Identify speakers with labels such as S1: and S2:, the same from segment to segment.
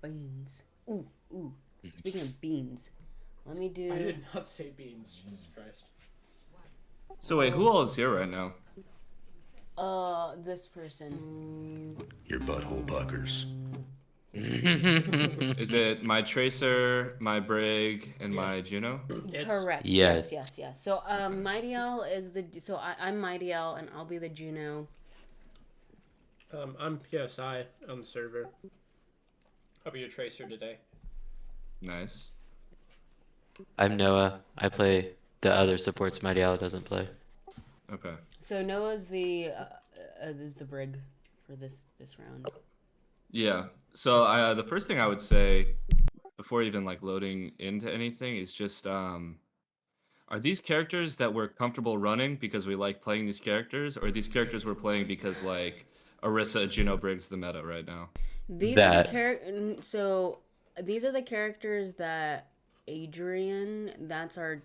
S1: beans. Ooh. Speaking of beans, let me do.
S2: I did not say beans. Jesus Christ.
S3: So wait, who all is here right now?
S1: This person.
S4: Your butthole puckers.
S3: Is it my Tracer, my Brig, and my Juno?
S1: Correct.
S5: Yes.
S1: Yes. So, Mighty Owl is the. So I'm Mighty Owl, and I'll be the Juno.
S2: I'm PSI on the server. I'll be your tracer today.
S3: Nice.
S5: I'm Noah. I play the other supports Mighty Owl doesn't play.
S3: Okay.
S1: So Noah's the is the Brig for this round.
S3: Yeah. So the first thing I would say before even like loading into anything is just are these characters that we're comfortable running because we like playing these characters, or are these characters we're playing because like Orisa, Juno, Briggs the meta right now?
S1: These are the So these are the characters that Adrian, that's our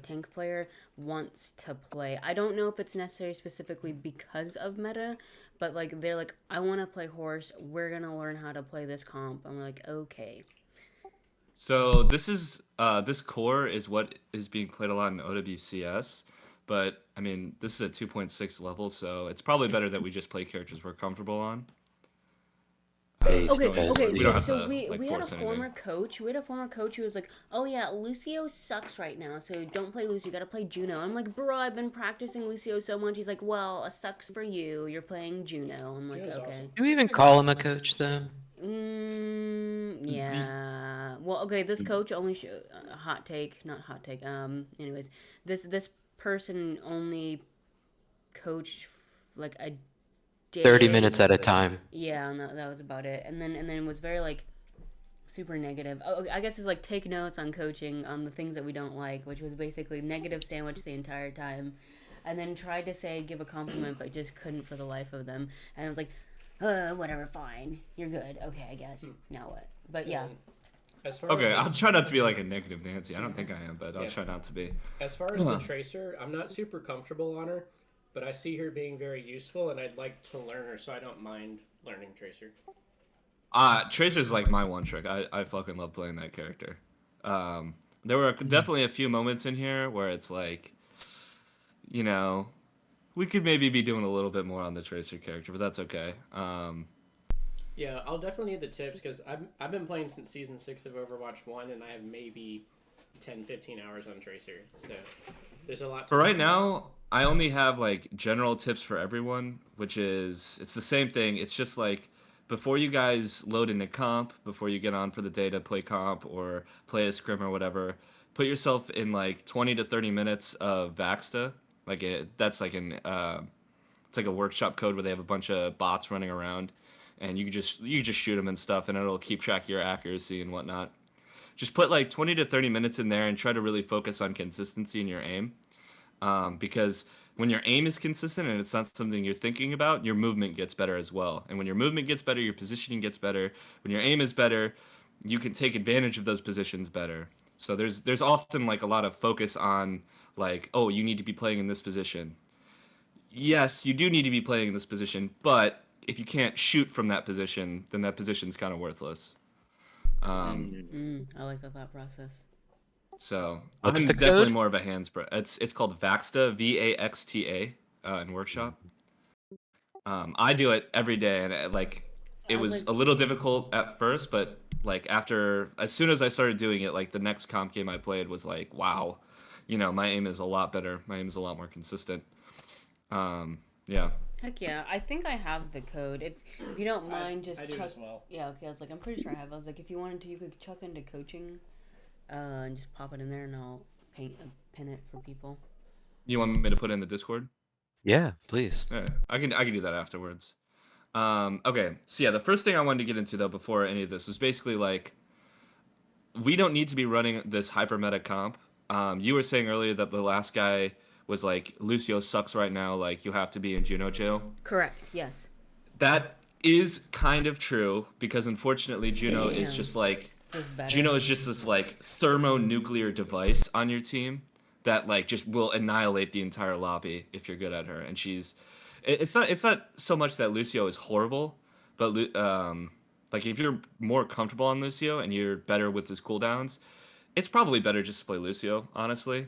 S1: tank player, wants to play. I don't know if it's necessary specifically because of meta, but like they're like, I want to play horse. We're gonna learn how to play this comp. I'm like, okay.
S3: So this core is what is being played a lot in OWCS, but I mean this is a 2.6 level, so it's probably better that we just play characters we're comfortable on.
S1: Okay.
S3: We don't have
S1: So
S3: to,
S1: we
S3: like,
S1: had a
S3: force anything.
S1: former coach. We had a former coach who was like, "Oh yeah, Lucio sucks right now, so don't play Lucio. You gotta play Juno." I'm like, "Bro, I've been practicing Lucio so much." He's like, "Well, it sucks for you. You're playing Juno." I'm like,
S2: Juno's
S1: "Okay."
S2: awesome.
S5: Do we even call him a coach though?
S1: Yeah. Well, okay. This coach only hot take, not hot take. Anyways, this person only coached like a day.
S5: 30 minutes at a time.
S1: Yeah, and that was about it. And then was very like super negative. Oh, I guess it's like take notes on coaching on the things that we don't like, which was basically negative sandwich the entire time. And then tried to give a compliment, but just couldn't for the life of them. And I was like, whatever, fine. You're good. Okay, I guess. Now what? But yeah.
S2: As far
S3: Okay,
S2: as
S3: I'll try not to be like a negative Nancy. I don't think I am, but I'll try not to be.
S2: As far as the tracer, I'm not super comfortable on her, but I see her being very useful, and I'd like to learn her, so I don't mind learning tracer.
S3: Tracer's like my one trick. I fucking love playing that character. There were definitely a few moments in here where it's like, you know, we could maybe be doing a little bit more on the Tracer character, but that's okay.
S2: Yeah, I'll definitely need the tips, because I've been playing since Season 6 of Overwatch 1, and I have maybe 10, 15 hours on Tracer, so there's a lot to
S3: For right now, I only have like general tips for everyone, which is, it's the same thing. It's just like, before you guys load into comp, before you get on for the day to play comp or play a scrim or whatever, put yourself in like 20 to 30 minutes of Vaxta. That's like it's like a workshop code where they have a bunch of bots running around, and you just shoot them and stuff, and it'll keep track of your accuracy and whatnot. Just put like 20 to 30 minutes in there and try to really focus on consistency in your aim, because when your aim is consistent and it's not something you're thinking about, your movement gets better as well. And when your movement gets better, your positioning gets better. When your aim is better, you can take advantage of those positions better. So there's often like a lot of focus on like, oh, you need to be playing in this position. Yes, you do need to be playing in this position, but if you can't shoot from that position, then that position's kind of worthless.
S1: I like the thought process.
S3: So
S5: What's
S3: I'm
S5: the
S3: definitely
S5: code?
S3: more of a hands. It's called Vaxta, VAXTA, in workshop. I do it every day, and it was a little difficult at first, but like as soon as I started doing it, like the next comp game I played was like, wow, my aim is a lot better. My aim is a lot more consistent. Yeah.
S1: Heck yeah, I think I have the code. If you don't mind, just
S2: I do
S1: chuck.
S2: as well.
S1: Yeah, okay. I was like, I'm pretty sure I have. I was like, if you wanted to, you could chuck into coaching, and just pop it in there, and I'll pin it for people.
S3: You want me to put it in the Discord?
S5: Yeah, please.
S3: Yeah, I can do that afterwards. Okay, so yeah, the first thing I wanted to get into though before any of this was basically like, we don't need to be running this hyper meta comp. You were saying earlier that the last guy was like, Lucio sucks right now, like you have to be in Juno jail.
S1: Correct. Yes.
S3: That is kind of true, because unfortunately Juno is just like, Juno is just this like thermonuclear device on your team that like just will annihilate the entire lobby if you're good at her. And it's not so much that Lucio is horrible, but Like if you're more comfortable on Lucio and you're better with his cooldowns, it's probably better just to play Lucio, honestly.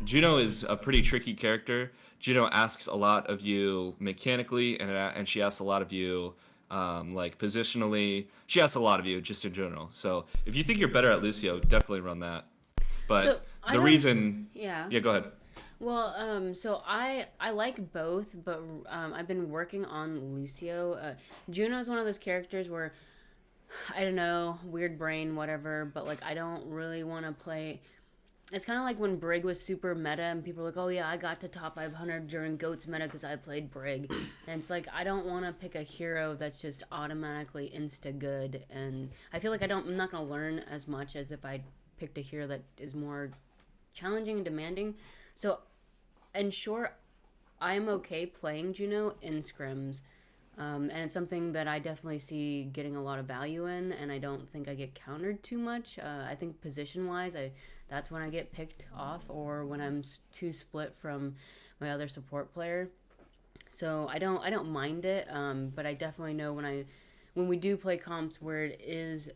S3: Juno is a pretty tricky character. Juno asks a lot of you mechanically, and she asks a lot of you like positionally. She asks a lot of you just in general. So if you think you're better at Lucio, definitely run that.
S1: So
S3: But
S1: I
S3: the
S1: don't.
S3: reason,
S1: Yeah.
S3: yeah, go ahead.
S1: Well, so I like both, but I've been working on Lucio. Juno is one of those characters where I don't know, weird brain, whatever, but like I don't really want to play. It's kind of like when Brig was super meta and people were like, oh yeah, I got to top 500 during GOAT's meta because I played Brig. And it's like, I don't want to pick a hero that's just automatically insta good. And I feel like I'm not going to learn as much as if I picked a hero that is more challenging and demanding. So, and sure, I'm okay playing Juno in scrims. And it's something that I definitely see getting a lot of value in, and I don't think I get countered too much. I think position wise, that's when I get picked off, or when I'm too split from my other support player. So I don't mind it, but I definitely know when we do play comps where it is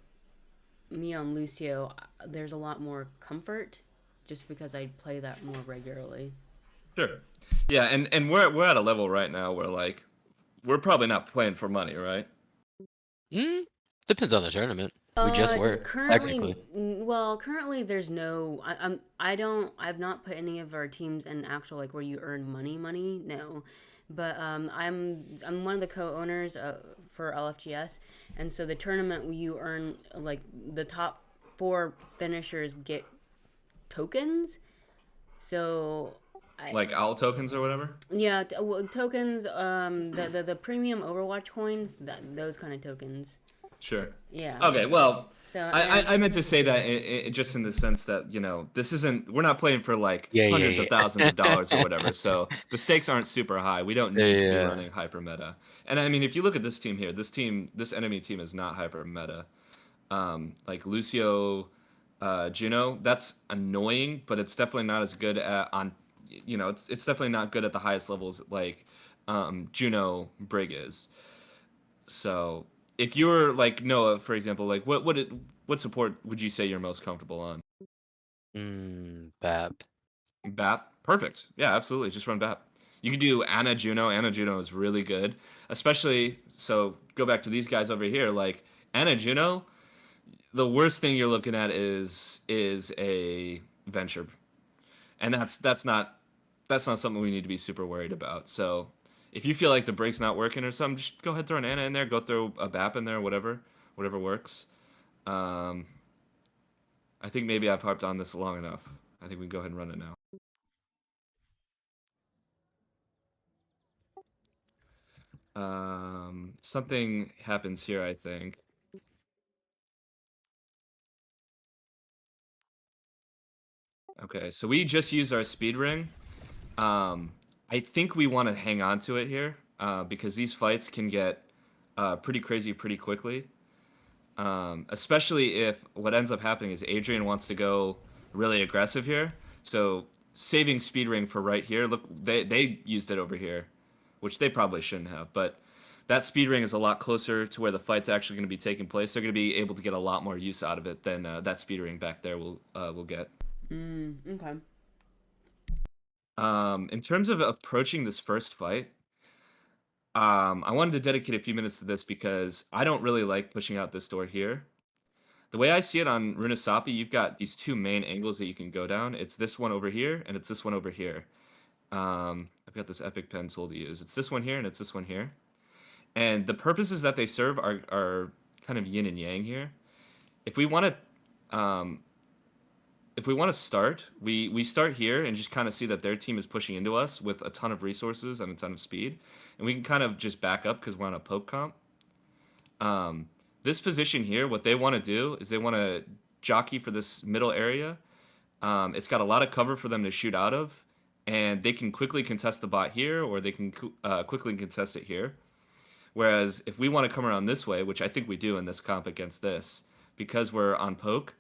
S1: me on Lucio, there's a lot more comfort, just because I play that more regularly.
S3: Sure. Yeah, and we're at a level right now where like we're probably not playing for money, right?
S5: Mm, depends on the tournament. We just were
S1: Currently,
S5: technically.
S1: currently there's no. I've not put any of our teams in actual like where you earn money. No, but I'm one of the co-owners for LFGS, and so the tournament you earn like the top four finishers get tokens. So I
S3: Like owl tokens or whatever.
S1: yeah, well, tokens. The premium Overwatch coins. Those kind of tokens.
S3: Sure.
S1: Yeah.
S3: Okay. Well,
S1: So
S3: I meant to say that just in the sense that this isn't we're not playing for like
S5: Yeah,
S3: hundreds of
S5: yeah,
S3: thousands of dollars or whatever.
S5: yeah.
S3: So the stakes aren't super high. We don't need to be
S5: Yeah.
S3: running hyper meta. And I mean, if you look at this team here, this enemy team is not hyper meta. Like Lucio, Juno, that's annoying, but it's definitely not as good on. It's definitely not good at the highest levels like Juno Brig is. So if you're like Noah, for example, like what support would you say you're most comfortable on?
S5: Bap.
S3: BAP, perfect. Yeah, absolutely. Just run BAP. You could do Anna Juno. Anna Juno is really good, especially. So go back to these guys over here. Like Anna Juno, the worst thing you're looking at is a venture, and that's not something we need to be super worried about. So if you feel like the brake's not working or something, just go ahead throw an Anna in there, go throw a BAP in there, whatever works. Um, I think maybe I've harped on this long enough. I think we can go ahead and run it now. Something happens here, I think. Okay, so we just used our speed ring. I think we want to hang on to it here because these fights can get pretty crazy pretty quickly. Especially if what ends up happening is Adrian wants to go really aggressive here. So saving speed ring for right here. Look, they used it over here, which they probably shouldn't have. But that speed ring is a lot closer to where the fight's actually going to be taking place. They're going to be able to get a lot more use out of it than that speed ring back there will get.
S1: Okay.
S3: In terms of approaching this first fight, I wanted to dedicate a few minutes to this because I don't really like pushing out this door here. The way I see it on Runasapi, you've got these two main angles that you can go down. It's this one over here, and it's this one over here. I've got this epic pen tool to use. It's this one here, and it's this one here. And the purposes that they serve are kind of yin and yang here. If we want to, start, we start here and just kind of see that their team is pushing into us with a ton of resources and a ton of speed, and we can kind of just back up because we're on a poke comp. This position here, what they want to do is they want to jockey for this middle area. It's got a lot of cover for them to shoot out of, and they can quickly contest the bot here, or they can quickly contest it here. Whereas if we want to come around this way, which I think we do in this comp against this, because we're on poke,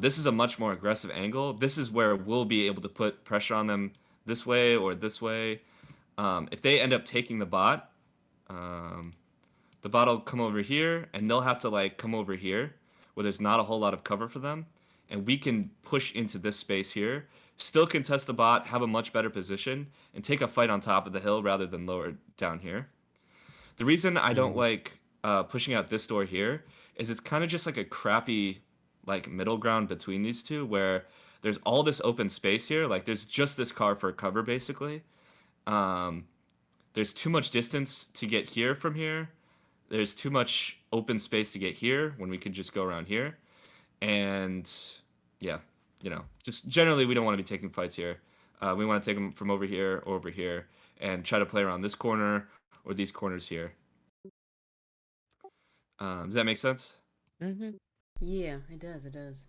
S3: this is a much more aggressive angle. This is where we'll be able to put pressure on them this way or this way. If they end up taking the bot, the bot will come over here, and they'll have to like come over here where there's not a whole lot of cover for them, and we can push into this space here, still contest the bot, have a much better position, and take a fight on top of the hill rather than lower down here. The reason I don't like pushing out this door here is it's kind of just like a crappy like middle ground between these two where there's all this open space here. Like there's just this car for cover basically. Um, there's too much distance to get here from here. There's too much open space to get here when we could just go around here. And yeah, just generally we don't want to be taking fights here. We want to take them from over here or over here and try to play around this corner or these corners here. Does that make sense?
S1: Yeah, it does. It does.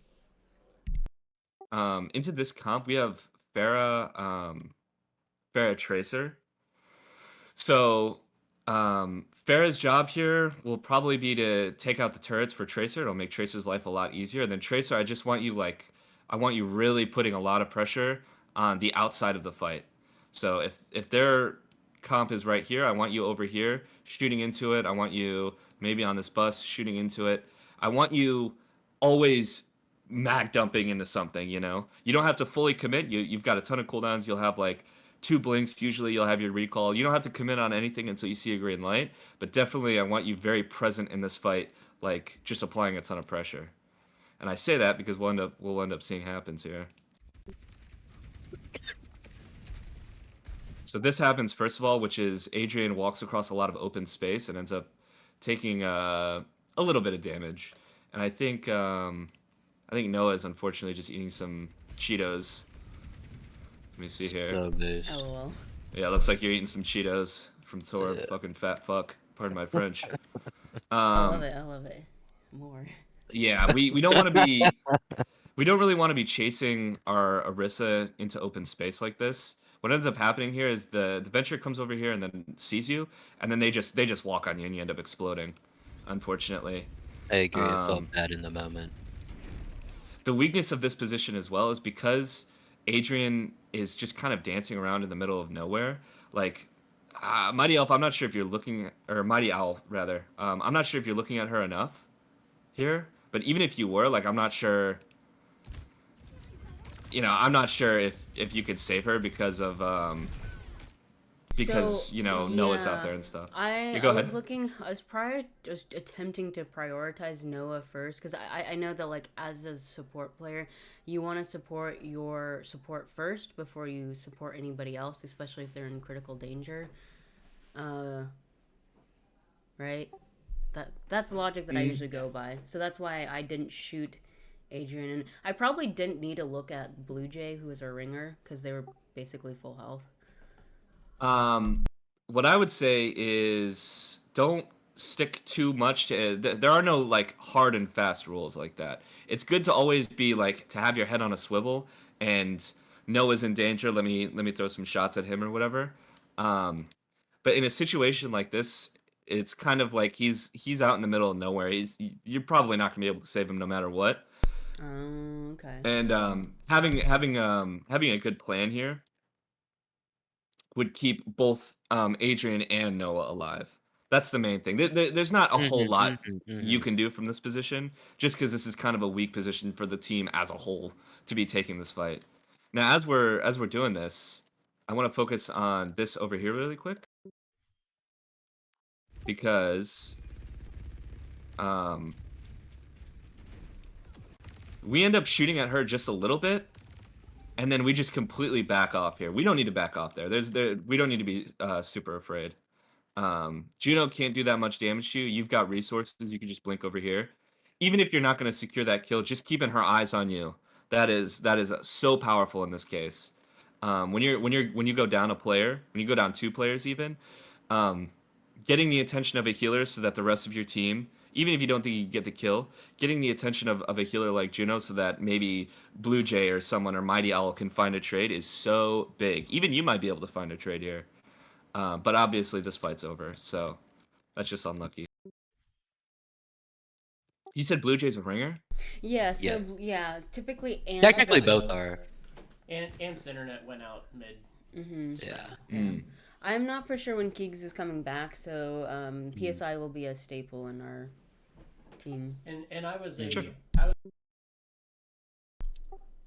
S3: Into this comp, we have Farah Tracer. So, Farah's job here will probably be to take out the turrets for Tracer. It'll make Tracer's life a lot easier. And then Tracer, I want you really putting a lot of pressure on the outside of the fight. So if their comp is right here, I want you over here shooting into it. I want you maybe on this bus shooting into it. I want you always mag dumping into something, you know? You don't have to fully commit. You've got a ton of cooldowns. You'll have like 2 blinks. Usually you'll have your recall. You don't have to commit on anything until you see a green light. But definitely I want you very present in this fight, like just applying a ton of pressure. And I say that because we'll end up seeing happens here. So this happens first of all, which is Adrian walks across a lot of open space and ends up taking a little bit of damage. And I think Noah is unfortunately just eating some Cheetos. Let me see here.
S5: So boost.
S1: LOL.
S3: Yeah, looks like you're eating some Cheetos from Tor, fucking fat fuck. Pardon my French.
S1: I love it. I love it. More.
S3: Yeah, we don't want to be we don't really want to be chasing our Orisa into open space like this. What ends up happening here is the Venture comes over here and then sees you, and then they just walk on you and you end up exploding, unfortunately.
S5: I agree. It felt bad in the moment.
S3: The weakness of this position as well is because Adrian is just kind of dancing around in the middle of nowhere. Like, Mighty Elf, I'm not sure if you're looking, or Mighty Owl rather. I'm not sure if you're looking at her enough here. But even if you were, like, I'm not sure. I'm not sure if you could save her because of Noah's out there and stuff.
S1: I
S3: Go
S1: was
S3: ahead.
S1: I was just attempting to prioritize Noah first because I know that like as a support player, you want to support your support first before you support anybody else, especially if they're in critical danger. Right? That's the logic that I usually go by. So that's why I didn't shoot Adrian, and I probably didn't need to look at Blue Jay, who was our ringer, because they were basically full health.
S3: What I would say is don't stick too much to. There are no like hard and fast rules like that. It's good to always be like to have your head on a swivel and Noah's in danger. Let me throw some shots at him or whatever. But in a situation like this, it's kind of like he's out in the middle of nowhere. You're probably not gonna be able to save him no matter what.
S1: Okay.
S3: And having a good plan here would keep both Adrian and Noah alive. That's the main thing. There's not a whole lot you can do from this position, just because this is kind of a weak position for the team as a whole to be taking this fight. Now, as we're doing this, I want to focus on this over here really quick because we end up shooting at her just a little bit, and then we just completely back off here. We don't need to back off there. We don't need to be super afraid. Juno can't do that much damage to you. You've got resources. You can just blink over here. Even if you're not going to secure that kill, just keeping her eyes on you. That is so powerful in this case. When you go down a player, when you go down 2 players even, getting the attention of a healer so that the rest of your team, even if you don't think you get the kill, getting the attention of a healer like Juno so that maybe Blue Jay or someone or Mighty Owl can find a trade is so big. Even you might be able to find a trade here. But obviously this fight's over, so that's just unlucky. You said Blue Jay's a ringer?
S1: Yeah, so yeah, typically Ant
S5: Technically both are.
S2: And Ant's internet went out mid.
S1: Mm-hmm.
S5: Yeah.
S1: I'm not for sure when Keegs is coming back, so PSI will be a staple in our team.
S2: And I was
S3: Sure.
S2: I was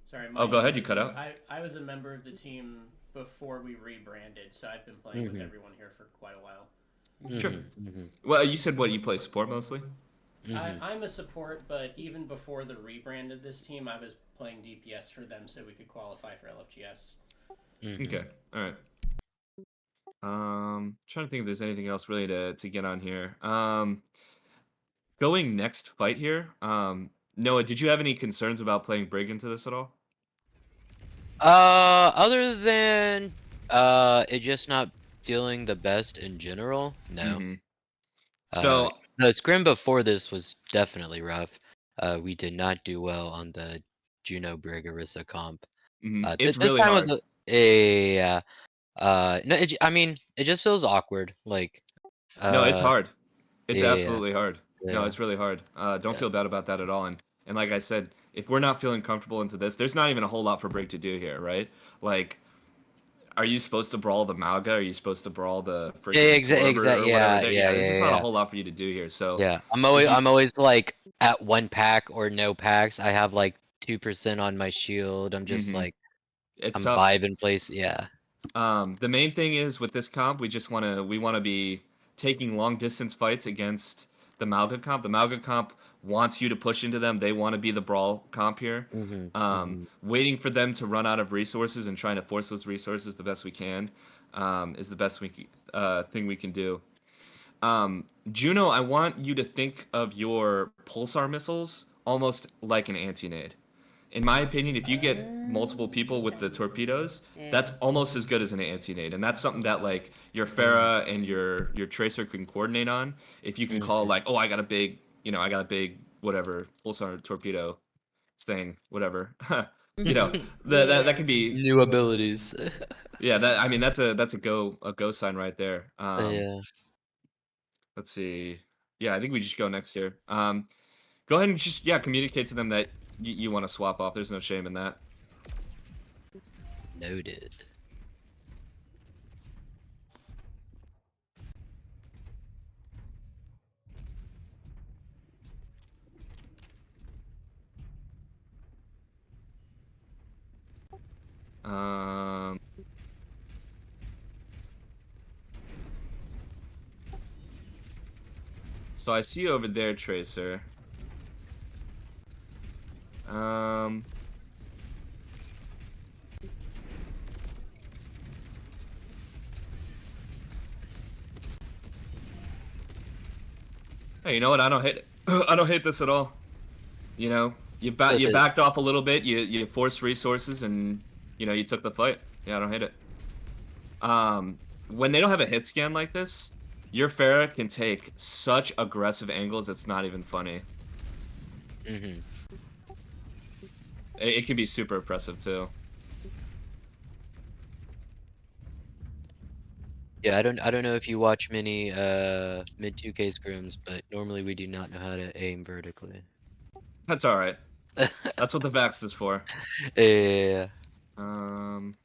S2: sorry,
S3: Oh,
S2: my
S3: go ahead. You cut out.
S2: I was a member of the team before we rebranded, so I've been playing with everyone here for quite a while.
S3: Sure.
S5: Mm-hmm.
S3: Well, you said what you play support mostly.
S2: I'm a support, but even before the rebranded this team, I was playing DPS for them so we could qualify for LFGS.
S3: Okay. All right. Trying to think if there's anything else really to get on here. Going next fight here. Noah, did you have any concerns about playing Brig into this at all?
S5: Other than it just not feeling the best in general, no.
S3: Mm-hmm.
S5: Uh,
S3: So,
S5: the scrim before this was definitely rough. We did not do well on the Juno Brigorissa comp.
S3: it's
S5: This
S3: really
S5: time was
S3: hard.
S5: no, I mean, it just feels awkward. Like,
S3: No, it's
S5: uh,
S3: hard. It's
S5: yeah,
S3: absolutely hard. No,
S5: yeah,
S3: it's really hard. Don't
S5: yeah.
S3: feel bad about that at all. And like I said, if we're not feeling comfortable into this, there's not even a whole lot for Brig to do here, right? Like, are you supposed to brawl the Malga? Are you supposed to brawl the freaking Torb or whatever?
S5: Yeah,
S3: There,
S5: yeah,
S3: yeah, there's
S5: yeah,
S3: just not a
S5: yeah.
S3: whole lot for you to do here. So
S5: Yeah,
S3: if you,
S5: I'm always like at 1 pack or no packs. I have like 2% on my shield. I'm just
S3: hmm
S5: like
S3: it's
S5: I'm
S3: tough.
S5: vibing place. Yeah.
S3: The main thing is with this comp, we want to be taking long distance fights against the Malga comp. The Malga comp wants you to push into them. They want to be the brawl comp here.
S5: Mhm.
S3: Waiting for them to run out of resources and trying to force those resources the best we can is the best thing we can do. Juno, I want you to think of your pulsar missiles almost like an anti-nade. In my opinion, if you get multiple people with the torpedoes, that's
S1: Yeah.
S3: almost as good as an anti-nade, and that's something that like your Pharah and your tracer can coordinate on. If you can call
S5: Mhm.
S3: like, oh, I got a big whatever pulsar torpedo thing, whatever. you know, that
S1: Yeah.
S3: could be
S5: New abilities.
S3: yeah. That I mean, that's a go sign right there.
S5: Yeah.
S3: Let's see. Yeah, I think we just go next here. Go ahead and just communicate to them that you want to swap off. There's no shame in that.
S5: Noted.
S3: Um, so I see you over there, Tracer. Um, hey, you know what? I don't hate I don't hate this at all. You know, you backed off a little bit. You forced resources, and you took the fight. Yeah, I don't hate it. When they don't have a hit scan like this, your Pharah can take such aggressive angles. It's not even funny.
S5: Mhm.
S3: It can be super oppressive too.
S5: Yeah, I don't know if you watch many mid 2K scrims, but normally we do not know how to aim vertically.
S3: That's all right. That's what the Vax is for.
S5: Yeah.
S3: Um,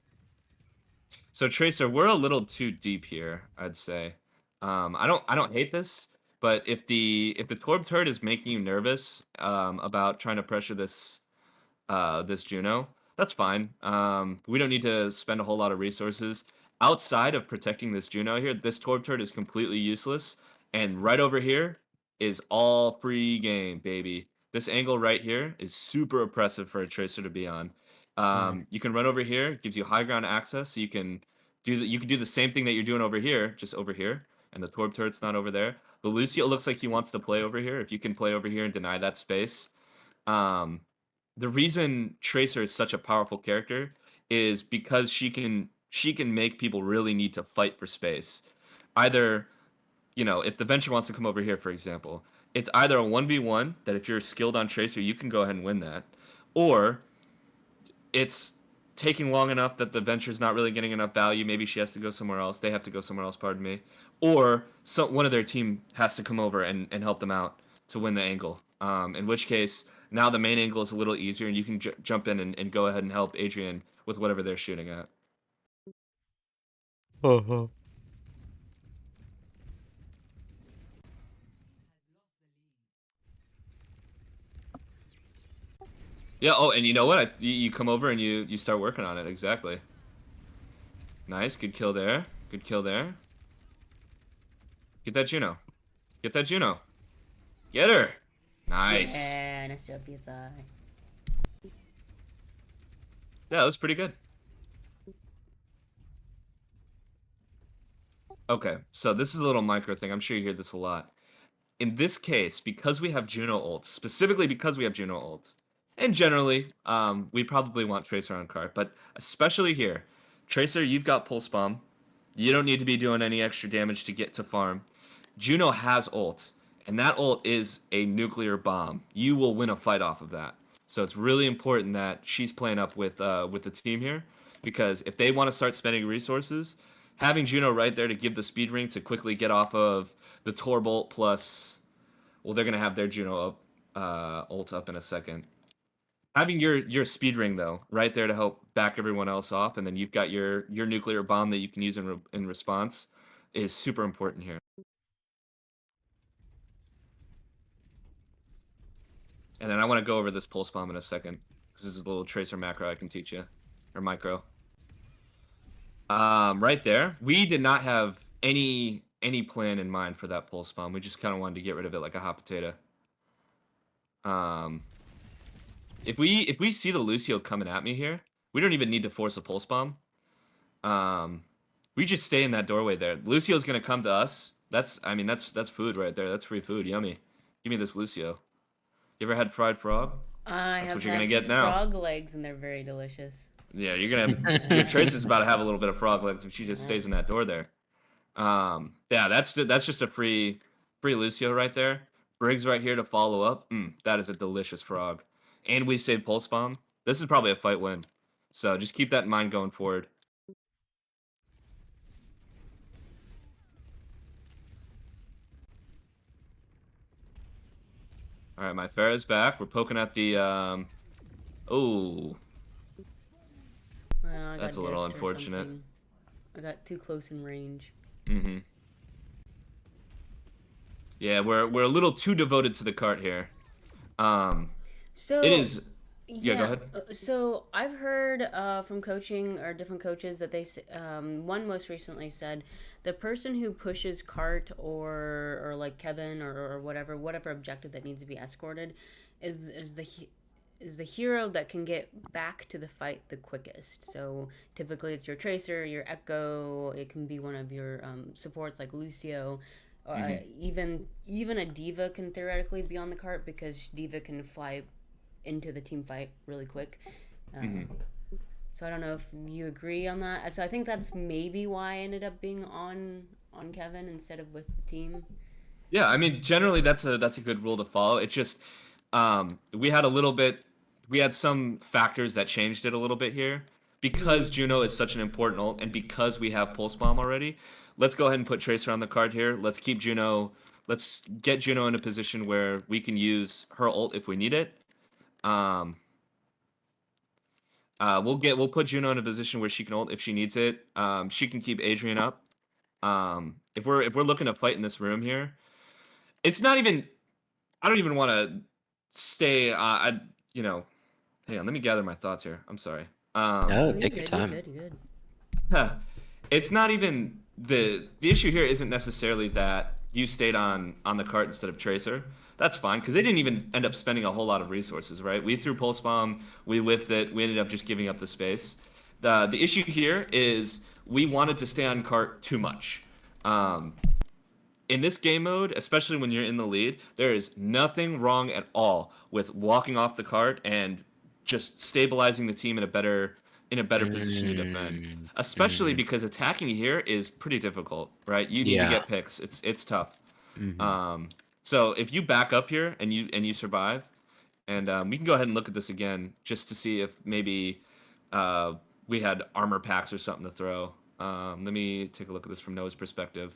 S3: so Tracer, we're a little too deep here, I'd say. I don't hate this, but if the Torb turret is making you nervous about trying to pressure this Juno, that's fine. We don't need to spend a whole lot of resources outside of protecting this Juno here. This Torb turret is completely useless, and right over here is all free game, baby. This angle right here is super oppressive for a Tracer to be on.
S5: Mhm.
S3: You can run over here, gives you high ground access, so you can do the same thing that you're doing over here, just over here, and the Torb turret's not over there. But Lucio looks like he wants to play over here. If you can play over here and deny that space, um, the reason Tracer is such a powerful character is because she can make people really need to fight for space. Either, if the Venture wants to come over here, for example, it's either a 1v1 that if you're skilled on Tracer, you can go ahead and win that, or it's taking long enough that the Venture's not really getting enough value. Maybe she has to go somewhere else. They have to go somewhere else, pardon me. Or one of their team has to come over and help them out to win the angle. In which case, now the main angle is a little easier, and you can jump in and go ahead and help Adrian with whatever they're shooting at.
S5: Uh-huh.
S3: Yeah. Oh, and you know what? You come over and you start working on it. Exactly. Nice. Good kill there. Good kill there. Get that Juno. Get that Juno. Get her. Nice.
S1: Yeah, nice job, PSI.
S3: Yeah, that was pretty good. Okay, so this is a little micro thing. I'm sure you hear this a lot. In this case, because we have Juno ult, specifically because we have Juno ult, and generally, we probably want Tracer on cart, but especially here, Tracer, you've got Pulse Bomb. You don't need to be doing any extra damage to get to farm. Juno has ult, and that ult is a nuclear bomb. You will win a fight off of that. So it's really important that she's playing up with the team here, because if they want to start spending resources, having Juno right there to give the speed ring to quickly get off of the Torbolt plus, well, they're gonna have their Juno up, ult up in a second. Having your speed ring though right there to help back everyone else off, and then you've got your nuclear bomb that you can use in response, is super important here. And then I want to go over this pulse bomb in a second, because this is a little tracer macro I can teach you, or micro. Right there, we did not have any plan in mind for that pulse bomb. We just kind of wanted to get rid of it like a hot potato. Um, if we see the Lucio coming at me here, we don't even need to force a pulse bomb. We just stay in that doorway there. Lucio's gonna come to us. I mean, that's food right there. That's free food. Yummy. Give me this Lucio. You ever had fried frog?
S1: I
S3: That's
S1: have
S3: what you're
S1: had
S3: gonna get now.
S1: frog legs, and they're very delicious.
S3: Yeah, you're gonna. Your Tracer's about to have a little bit of frog legs if she just stays in that door there. Yeah, that's just a free Lucio right there. Briggs right here to follow up. That is a delicious frog, and we save pulse bomb. This is probably a fight win, so just keep that in mind going forward. All right, my Pharah's back. We're poking at the. Oh,
S1: Well, I
S3: that's
S1: got
S3: a little
S1: dipped or
S3: unfortunate.
S1: something. I got too close in range.
S3: Mm-hmm. Yeah, we're a little too devoted to the cart here. It
S1: So,
S3: is. Yeah, go
S1: yeah.
S3: ahead.
S1: So I've heard from coaching or different coaches that one most recently said the person who pushes cart or like Kevin or whatever objective that needs to be escorted is the hero that can get back to the fight the quickest. So typically it's your Tracer, your Echo. It can be one of your supports like Lucio.
S3: Mm-hmm.
S1: Even a Diva can theoretically be on the cart because Diva can fly into the team fight really quick.
S3: Mm-hmm.
S1: So I don't know if you agree on that. So I think that's maybe why I ended up being on Kevin instead of with the team.
S3: Yeah, I mean, generally that's a good rule to follow. It just we had some factors that changed it a little bit here because Juno is such an important ult, and because we have Pulse Bomb already. Let's go ahead and put Tracer on the card here. Let's keep Juno. Let's get Juno in a position where we can use her ult if we need it. Um, we'll put Juno in a position where she can ult if she needs it. She can keep Adrian up. If we're looking to fight in this room here, it's not even. I don't even want to stay. Hang on. Let me gather my thoughts here. I'm sorry.
S5: No,
S1: Oh, you're
S5: take your
S1: good. You're
S5: time.
S1: good. You're good.
S3: It's not even the issue here isn't necessarily that you stayed on the cart instead of Tracer. That's fine because they didn't even end up spending a whole lot of resources, right? We threw Pulse Bomb, we whiffed it, we ended up just giving up the space. The issue here is we wanted to stay on cart too much. In this game mode, especially when you're in the lead, there is nothing wrong at all with walking off the cart and just stabilizing the team in a better position to defend.
S5: Mm,
S3: Especially
S5: mm,
S3: because attacking here is pretty difficult, right? You need to
S5: yeah.
S3: get picks. It's tough.
S5: Hmm.
S3: Um, so if you back up here and you survive, and we can go ahead and look at this again just to see if maybe uh, we had armor packs or something to throw. Let me take a look at this from Noah's perspective.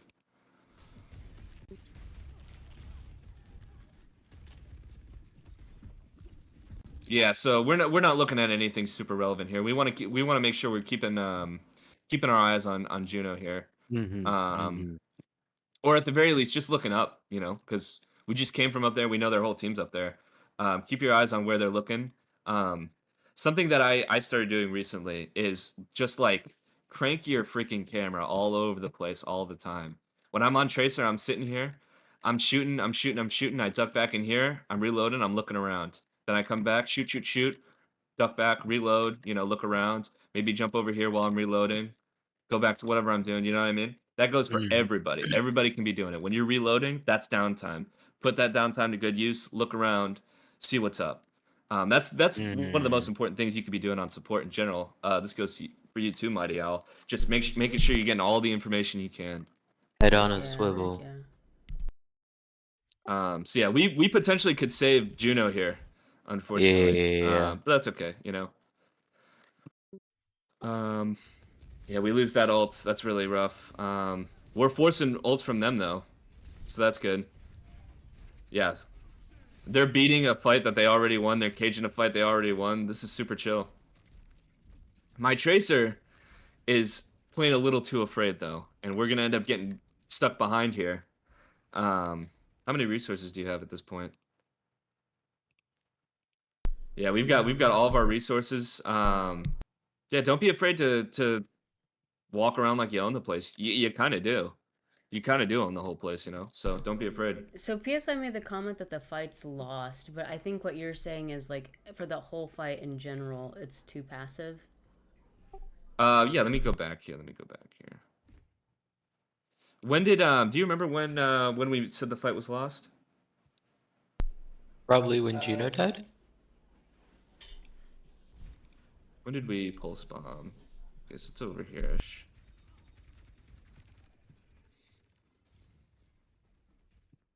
S3: Yeah, so we're not looking at anything super relevant here. We want to make sure we're keeping our eyes on Juno here.
S5: Hmm.
S3: Um,
S5: Hmm.
S3: or at the very least, just looking up, because we just came from up there. We know their whole team's up there. Keep your eyes on where they're looking. Um, something that I started doing recently is just like crank your freaking camera all over the place all the time. When I'm on Tracer, I'm sitting here, I'm shooting, I'm shooting, I'm shooting. I duck back in here, I'm reloading, I'm looking around. Then I come back, shoot, shoot, shoot, duck back, reload, look around, maybe jump over here while I'm reloading, go back to whatever I'm doing, you know what I mean? That goes for
S5: Mhm.
S3: everybody. Everybody can be doing it. When you're reloading, that's downtime. Put that downtime to good use, look around, see what's up. That's one of the most
S5: Mhm.
S3: important things you could be doing on support in general. This goes for you too, Mighty Owl. Just making sure you're getting all the information you can.
S5: Head on
S1: Heck
S5: a
S1: yeah, heck
S5: swivel.
S1: yeah.
S3: So yeah, we potentially could save Juno here, unfortunately.
S5: Yeah.
S3: But that's okay. Um, yeah, we lose that ult. That's really rough. We're forcing ults from them though, so that's good. Yeah, they're beating a fight that they already won. They're caging a fight they already won. This is super chill. My Tracer is playing a little too afraid though, and we're gonna end up getting stuck behind here. How many resources do you have at this point? Yeah, we've got all of our resources. Yeah, don't be afraid to walk around like you own the place. You kind of do. You kind of do own the whole place. So don't be afraid.
S1: So PSI made the comment that the fight's lost, but I think what you're saying is like for the whole fight in general, it's too passive.
S3: Yeah, let me go back here. Let me go back here. When did do you remember when we said the fight was lost?
S5: Probably when Juno died?
S3: When did we pulse bomb? Guess it's over here-ish.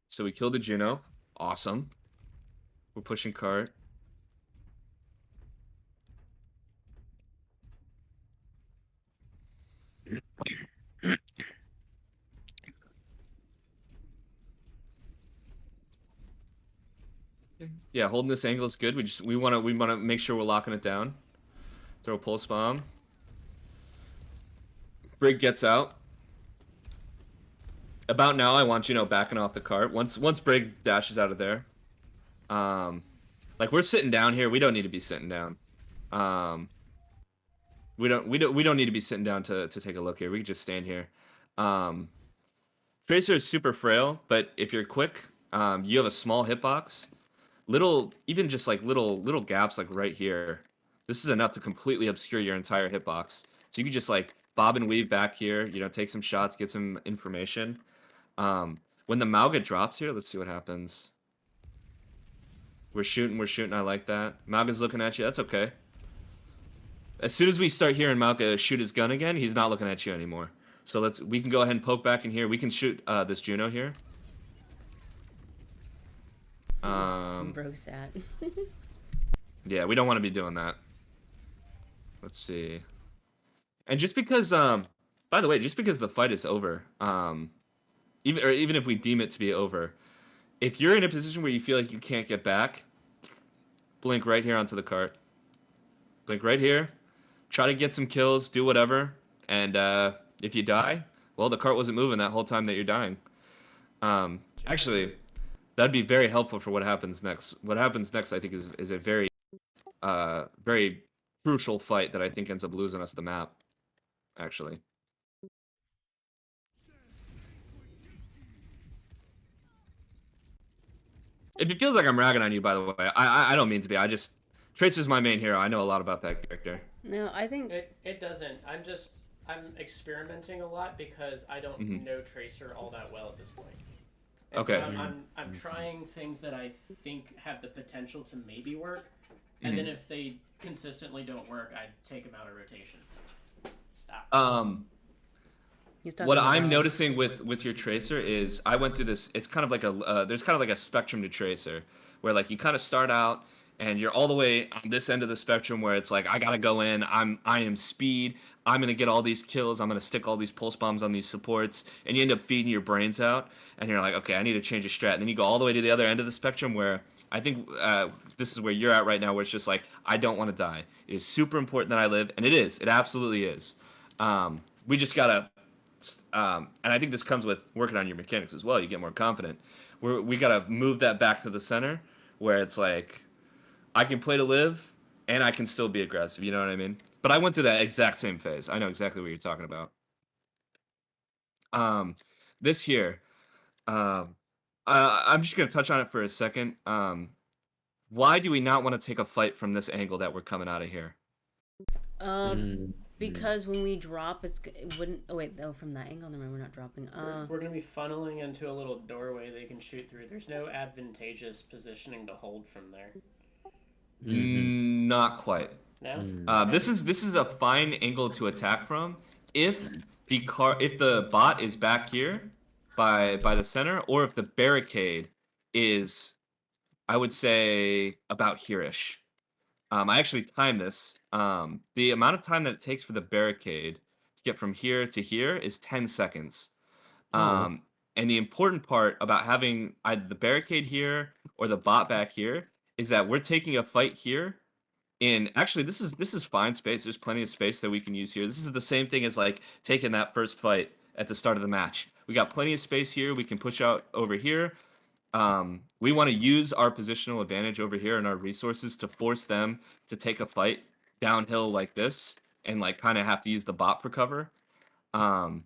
S3: So we killed the Juno. Awesome. We're pushing cart. Yeah, holding this angle is good. We wanna make sure we're locking it down. Throw a pulse bomb. Brig gets out. About now, I want Juno backing off the cart. Once Brig dashes out of there. Like we're sitting down here. We don't need to be sitting down. Um, we don't need to be sitting down to take a look here. We can just stand here. Um, Tracer is super frail, but if you're quick, you have a small hitbox. Even just like little gaps like right here. This is enough to completely obscure your entire hitbox. So you can just like bob and weave back here. Take some shots, get some information. When the Mauga drops here, let's see what happens. We're shooting. I like that. Mauga's looking at you. That's okay. As soon as we start hearing Mauga shoot his gun again, he's not looking at you anymore. So we can go ahead and poke back in here. We can shoot this Juno here.
S1: Bro sat.
S3: Yeah, we don't want to be doing that. Let's see. And just because, by the way, just because the fight is over, even if we deem it to be over, if you're in a position where you feel like you can't get back, blink right here onto the cart. Blink right here. Try to get some kills, do whatever, and if you die, well, the cart wasn't moving that whole time that you're dying. Actually, that'd be very helpful for what happens next. What happens next, I think, is a very crucial fight that I think ends up losing us the map. Actually. If it feels like I'm ragging on you, by the way, I don't mean to be. Tracer's my main hero. I know a lot about that character.
S1: No, I think
S2: It doesn't. I'm experimenting a lot because I don't know Tracer all that well at this point. And
S3: Okay.
S2: So I'm trying things that I think have the potential to maybe work, and then if they consistently don't work, I take them out of rotation. Stop.
S1: he's talking
S3: What
S1: about
S3: I'm noticing with your Tracer is I went through this. It's kind of like there's kind of like a spectrum to Tracer, where like you kind of start out and you're all the way on this end of the spectrum where it's like I gotta go in. I am speed. I'm gonna get all these kills. I'm gonna stick all these pulse bombs on these supports, and you end up feeding your brains out. And you're like, okay, I need to change a strat. And then you go all the way to the other end of the spectrum where I think this is where you're at right now, where it's just like I don't want to die. It is super important that I live, and it is. It absolutely is. We just gotta and I think this comes with working on your mechanics as well. You get more confident. We gotta move that back to the center, where it's like I can play to live, and I can still be aggressive. You know what I mean? But I went through that exact same phase. I know exactly what you're talking about. Um, this here, um, I'm just gonna touch on it for a second. Why do we not want to take a fight from this angle that we're coming out of here?
S1: Um,
S5: Mm, mm.
S1: because when we drop, it wouldn't. Oh wait, no, from that angle, no, we're not dropping.
S2: We're going to be funneling into a little doorway they can shoot through. There's no advantageous positioning to hold from there.
S5: Mhm.
S3: Not quite.
S2: No?
S5: Mm.
S2: Okay.
S3: This is a fine angle to attack from if if the bot is back here by the center, or if the barricade is, I would say, about here-ish. I actually timed this. The amount of time that it takes for the barricade to get from here to here is 10 seconds.
S5: Oh.
S3: And the important part about having either the barricade here or the bot back here is that we're taking a fight here. And actually, this is fine space. There's plenty of space that we can use here. This is the same thing as like taking that first fight at the start of the match. We got plenty of space here. We can push out over here. We want to use our positional advantage over here and our resources to force them to take a fight downhill like this and like kind of have to use the bot for cover. Um,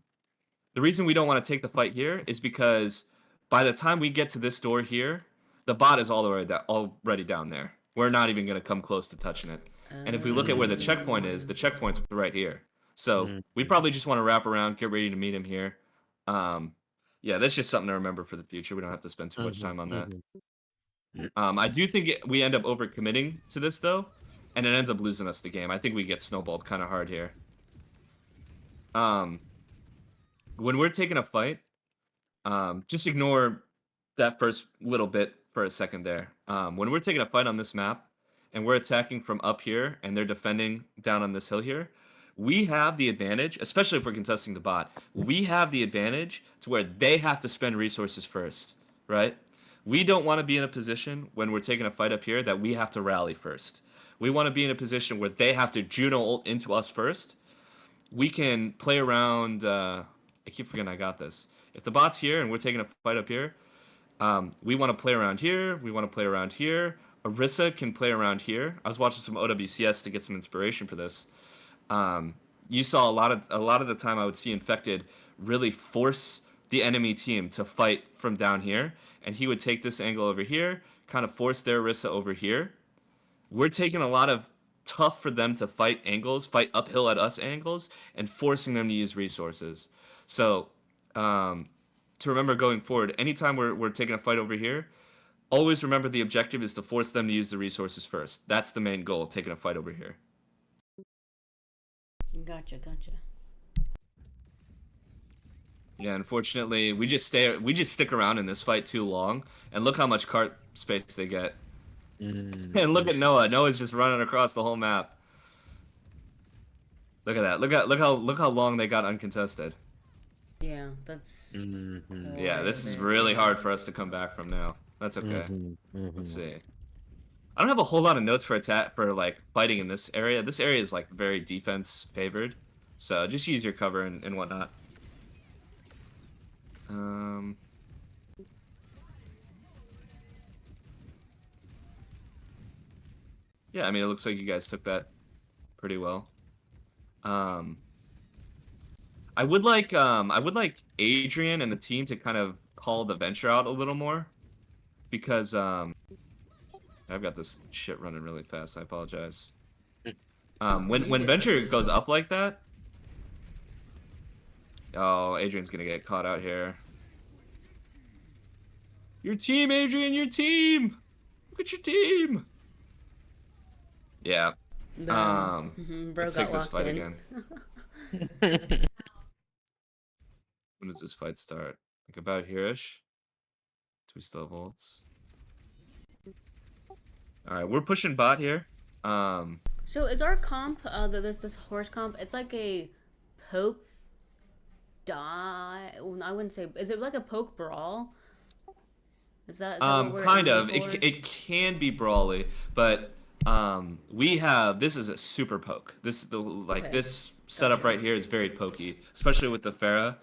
S3: the reason we don't want to take the fight here is because by the time we get to this door here, the bot is already down there. We're not even going to come close to touching it. And if we look at where the checkpoint is, the checkpoint's right here. So
S5: Mm.
S3: we probably just want to wrap around, get ready to meet him here. Um, yeah, that's just something to remember for the future. We don't have to spend too much
S5: Mhm.
S3: time on that.
S5: Mhm. Mm.
S3: I do think we end up overcommitting to this though, and it ends up losing us the game. I think we get snowballed kind of hard here. Um, when we're taking a fight, just ignore that first little bit for a second there. When we're taking a fight on this map and we're attacking from up here and they're defending down on this hill here, we have the advantage, especially if we're contesting the bot. We have the advantage to where they have to spend resources first, right? We don't want to be in a position when we're taking a fight up here that we have to rally first. We want to be in a position where they have to Juno ult into us first. We can play around. I keep forgetting I got this. If the bot's here and we're taking a fight up here, we want to play around here. We want to play around here. Orisa can play around here. I was watching some OWCS to get some inspiration for this. Um, you saw a lot of the time I would see Infected really force the enemy team to fight from down here, and he would take this angle over here, kind of force their Orisa over here. We're taking a lot of tough for them to fight angles, fight uphill at us angles, and forcing them to use resources. So, um, to remember going forward, anytime we're taking a fight over here, always remember the objective is to force them to use the resources first. That's the main goal of taking a fight over here.
S1: Gotcha, gotcha.
S3: Yeah, unfortunately, we just stick around in this fight too long, and look how much cart space they get.
S5: Mm.
S3: And look
S5: Mm.
S3: at Noah. Noah's just running across the whole map. Look at that. Look how long they got uncontested.
S1: Yeah, that's
S5: Mhm.
S3: Yeah,
S1: quite a
S3: this is
S1: bit.
S3: really hard for us to come back from now. That's okay.
S5: Mhm.
S3: Let's
S5: Mhm.
S3: see. I don't have a whole lot of notes for attack for like fighting in this area. This area is like very defense favored, so just use your cover and whatnot. Um, yeah, I mean it looks like you guys took that pretty well. Um, I would like Adrian and the team to kind of call the venture out a little more because I've got this shit running really fast. I apologize. When venture goes up like that, oh, Adrian's gonna get caught out here. Your team, Adrian, your team. Look at your team. Yeah.
S1: Bro
S3: Let's
S1: got
S3: take this
S1: locked
S3: fight
S1: in.
S3: again. When does this fight start? Like about here-ish? Do we still have ults? Alright, we're pushing bot here.
S1: So is our comp this horse comp? It's like a poke die. Well, I wouldn't say. Is it like a poke brawl? Is that what we're
S3: Kind
S1: aiming
S3: of.
S1: for?
S3: It can be brawly, but we have this is a super poke.
S1: Okay,
S3: This setup
S1: gotcha.
S3: right here is very pokey, especially with the Pharah.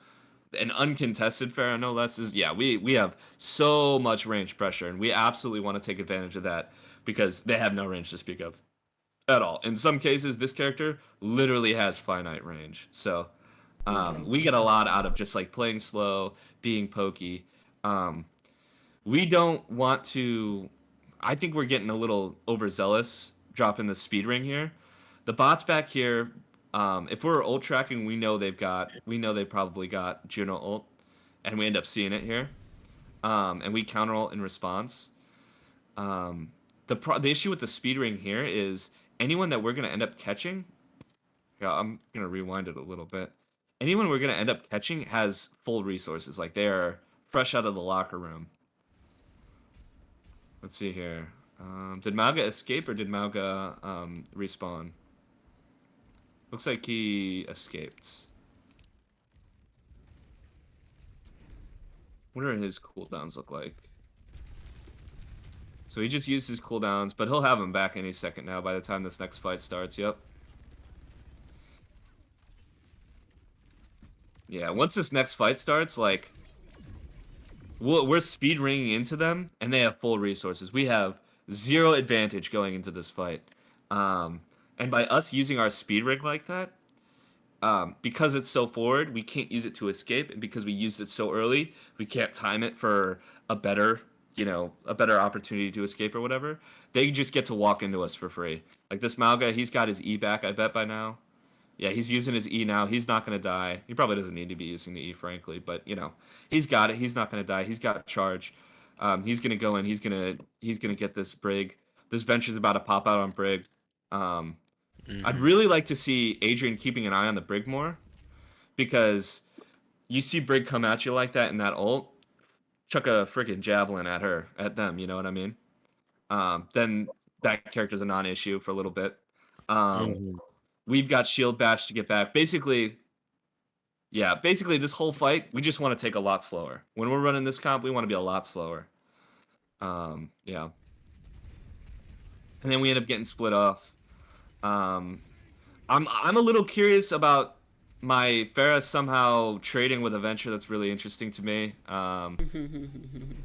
S3: An uncontested Pharah, no less, is yeah. We have so much range pressure, and we absolutely want to take advantage of that because they have no range to speak of. at all. In some cases, this character literally has finite range. So
S1: Okay.
S3: we get a lot out of just like playing slow, being pokey. Um, we don't want to. I think we're getting a little overzealous dropping the speed ring here. The bots back here, if we're ult tracking, we know they probably got Juno ult, and we end up seeing it here. And we counter ult in response. Um, the issue with the speed ring here is anyone that we're gonna end up catching. Yeah, I'm gonna rewind it a little bit. Anyone we're gonna end up catching has full resources, like they are fresh out of the locker room. Let's see here. Did Mauga escape or did Mauga respawn? Looks like he escaped. What do his cooldowns look like? So he just used his cooldowns, but he'll have them back any second now by the time this next fight starts. Yep. Yeah, once this next fight starts, like, we're speed ringing into them, and they have full resources. We have zero advantage going into this fight. And by us using our speed ring like that, because it's so forward, we can't use it to escape, and because we used it so early, we can't time it for a better, a better opportunity to escape or whatever. They just get to walk into us for free. Like this Mauga, he's got his E back, I bet by now. Yeah, he's using his E now. He's not going to die. He probably doesn't need to be using the E, frankly, but he's got it. He's not going to die. He's got charge. He's going to go in. He's gonna get this Brig. This Venture's about to pop out on Brig. I'd really like to see Adrian keeping an eye on the Brig more, because you see Brig come at you like that in that ult, chuck a freaking javelin at them. You know what I mean? Then that character's a non-issue for a little bit. We've got shield bash to get back. Basically, this whole fight, we just want to take a lot slower. When we're running this comp, we want to be a lot slower. Yeah. And then we end up getting split off. I'm a little curious about my Pharah somehow trading with a Venture. That's really interesting to me.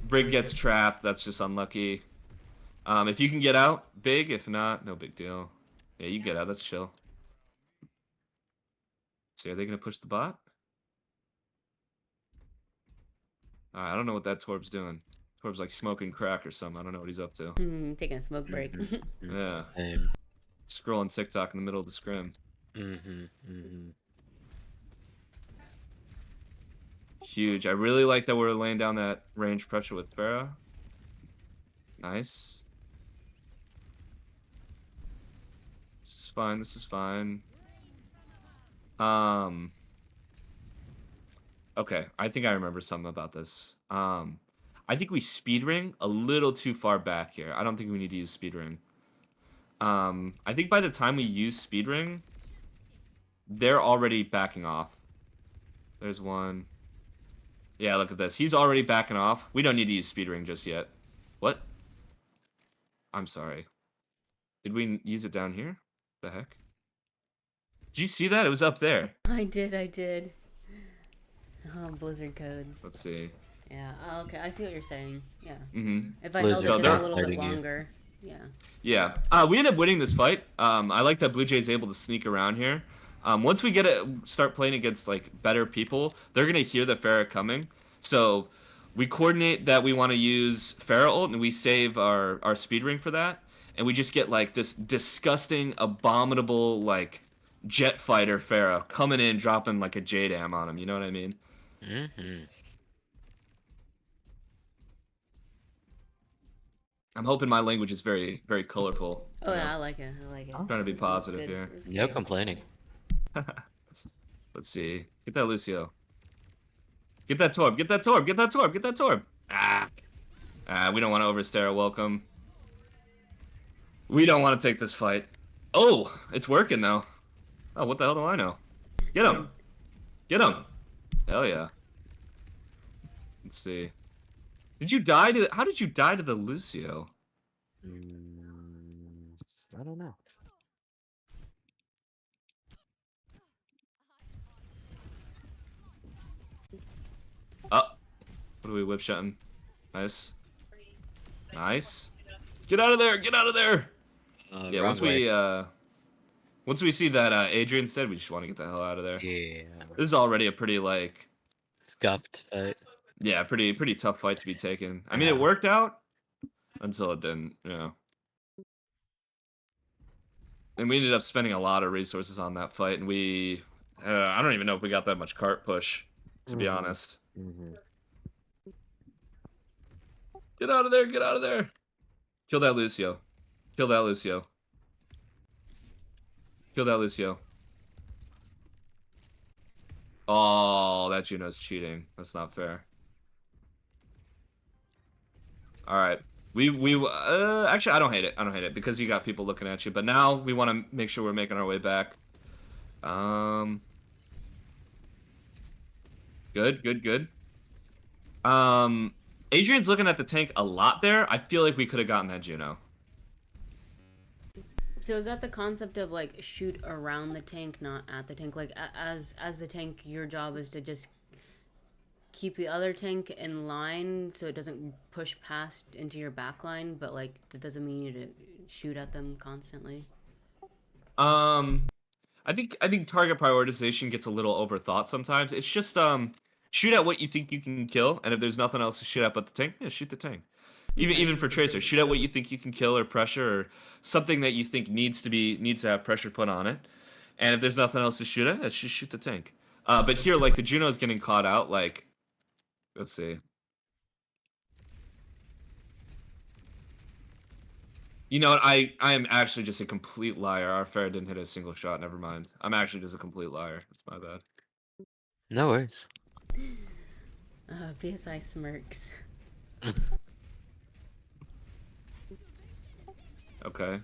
S3: Brig gets trapped. That's just unlucky. If you can get out, big. If not, no big deal. Yeah, you get out. That's chill. So are they gonna push the bot? I don't know what that Torb's doing. Torb's like smoking crack or something. I don't know what he's up to.
S1: Taking a smoke break.
S3: Yeah.
S5: Same.
S3: Scrolling TikTok in the middle of the scrim. Huge. I really like that we're laying down that range pressure with Pharah. Nice. This is fine. This is fine. Okay, I think I remember something about this. I think we speed ring a little too far back here. I don't think we need to use speed ring. I think by the time we use speed ring, they're already backing off. There's one. Yeah, look at this. He's already backing off. We don't need to use speed ring just yet. What? I'm sorry. Did we use it down here? The heck? Did you see that? It was up there.
S1: I did. Oh, Blizzard codes.
S3: Let's see.
S1: Yeah. Oh, okay. I see what you're saying. Yeah. If I
S5: Blizzard
S1: held it just a
S3: they're
S1: little bit
S5: fighting you.
S1: longer. Yeah.
S3: Yeah. We end up winning this fight. I like that Blue Jay's able to sneak around here. Once we start playing against like better people, they're gonna hear the Pharah coming. So we coordinate that we want to use Pharah ult, and we save our speed ring for that, and we just get like this disgusting, abominable like jet fighter Pharah coming in, dropping like a JDAM on him. You know what I mean? I'm hoping my language is very, very colorful.
S1: Oh yeah, I like it.
S3: I'm trying to be positive here.
S5: No complaining.
S3: Let's see. Get that Lucio. Get that Torb. Get that Torb. Get that Torb. Get that Torb. We don't want to overstare a welcome. We don't want to take this fight. Oh, it's working though. Oh, what the hell do I know? Get him. Get him. Hell yeah. Let's see. Did you die to? How did you die to the Lucio?
S5: I don't know.
S3: Oh, what are we whip shotting? Nice. Nice. Get out of there! Get out of there! Yeah,
S5: Wrong way.
S3: once we see that Adrian's dead, we just want to get the hell out of there.
S5: Yeah.
S3: This is already a pretty like
S5: Scuffed fight.
S3: yeah, pretty tough fight to be taken. I mean,
S5: Yeah.
S3: it worked out until it didn't, you know. And we ended up spending a lot of resources on that fight, and I don't even know if we got that much cart push, to be honest. Get out of there! Get out of there! Kill that Lucio. Kill that Lucio. Kill that Lucio. Oh, that Juno's cheating. That's not fair. All right. Actually, I don't hate it. I don't hate it because you got people looking at you. But now we want to make sure we're making our way back. Good, good, good. Adrian's looking at the tank a lot there. I feel like we could have gotten that Juno.
S1: So is that the concept of like shoot around the tank, not at the tank? Like as the tank, your job is to just keep the other tank in line so it doesn't push past into your back line, but like that doesn't mean you to shoot at them constantly.
S3: I think target prioritization gets a little overthought sometimes. It's just shoot at what you think you can kill, and if there's nothing else to shoot at but the tank, yeah, shoot the tank. Even for Tracer, shoot at what you think you can kill or pressure or something that you think needs to have pressure put on it. And if there's nothing else to shoot at, just shoot the tank. But here, like the Juno's getting caught out. Like, let's see. You know what? I am actually just a complete liar. Our Farah didn't hit a single shot. Never mind. I'm actually just a complete liar. That's my bad.
S5: No worries.
S1: PSI smirks.
S3: Okay.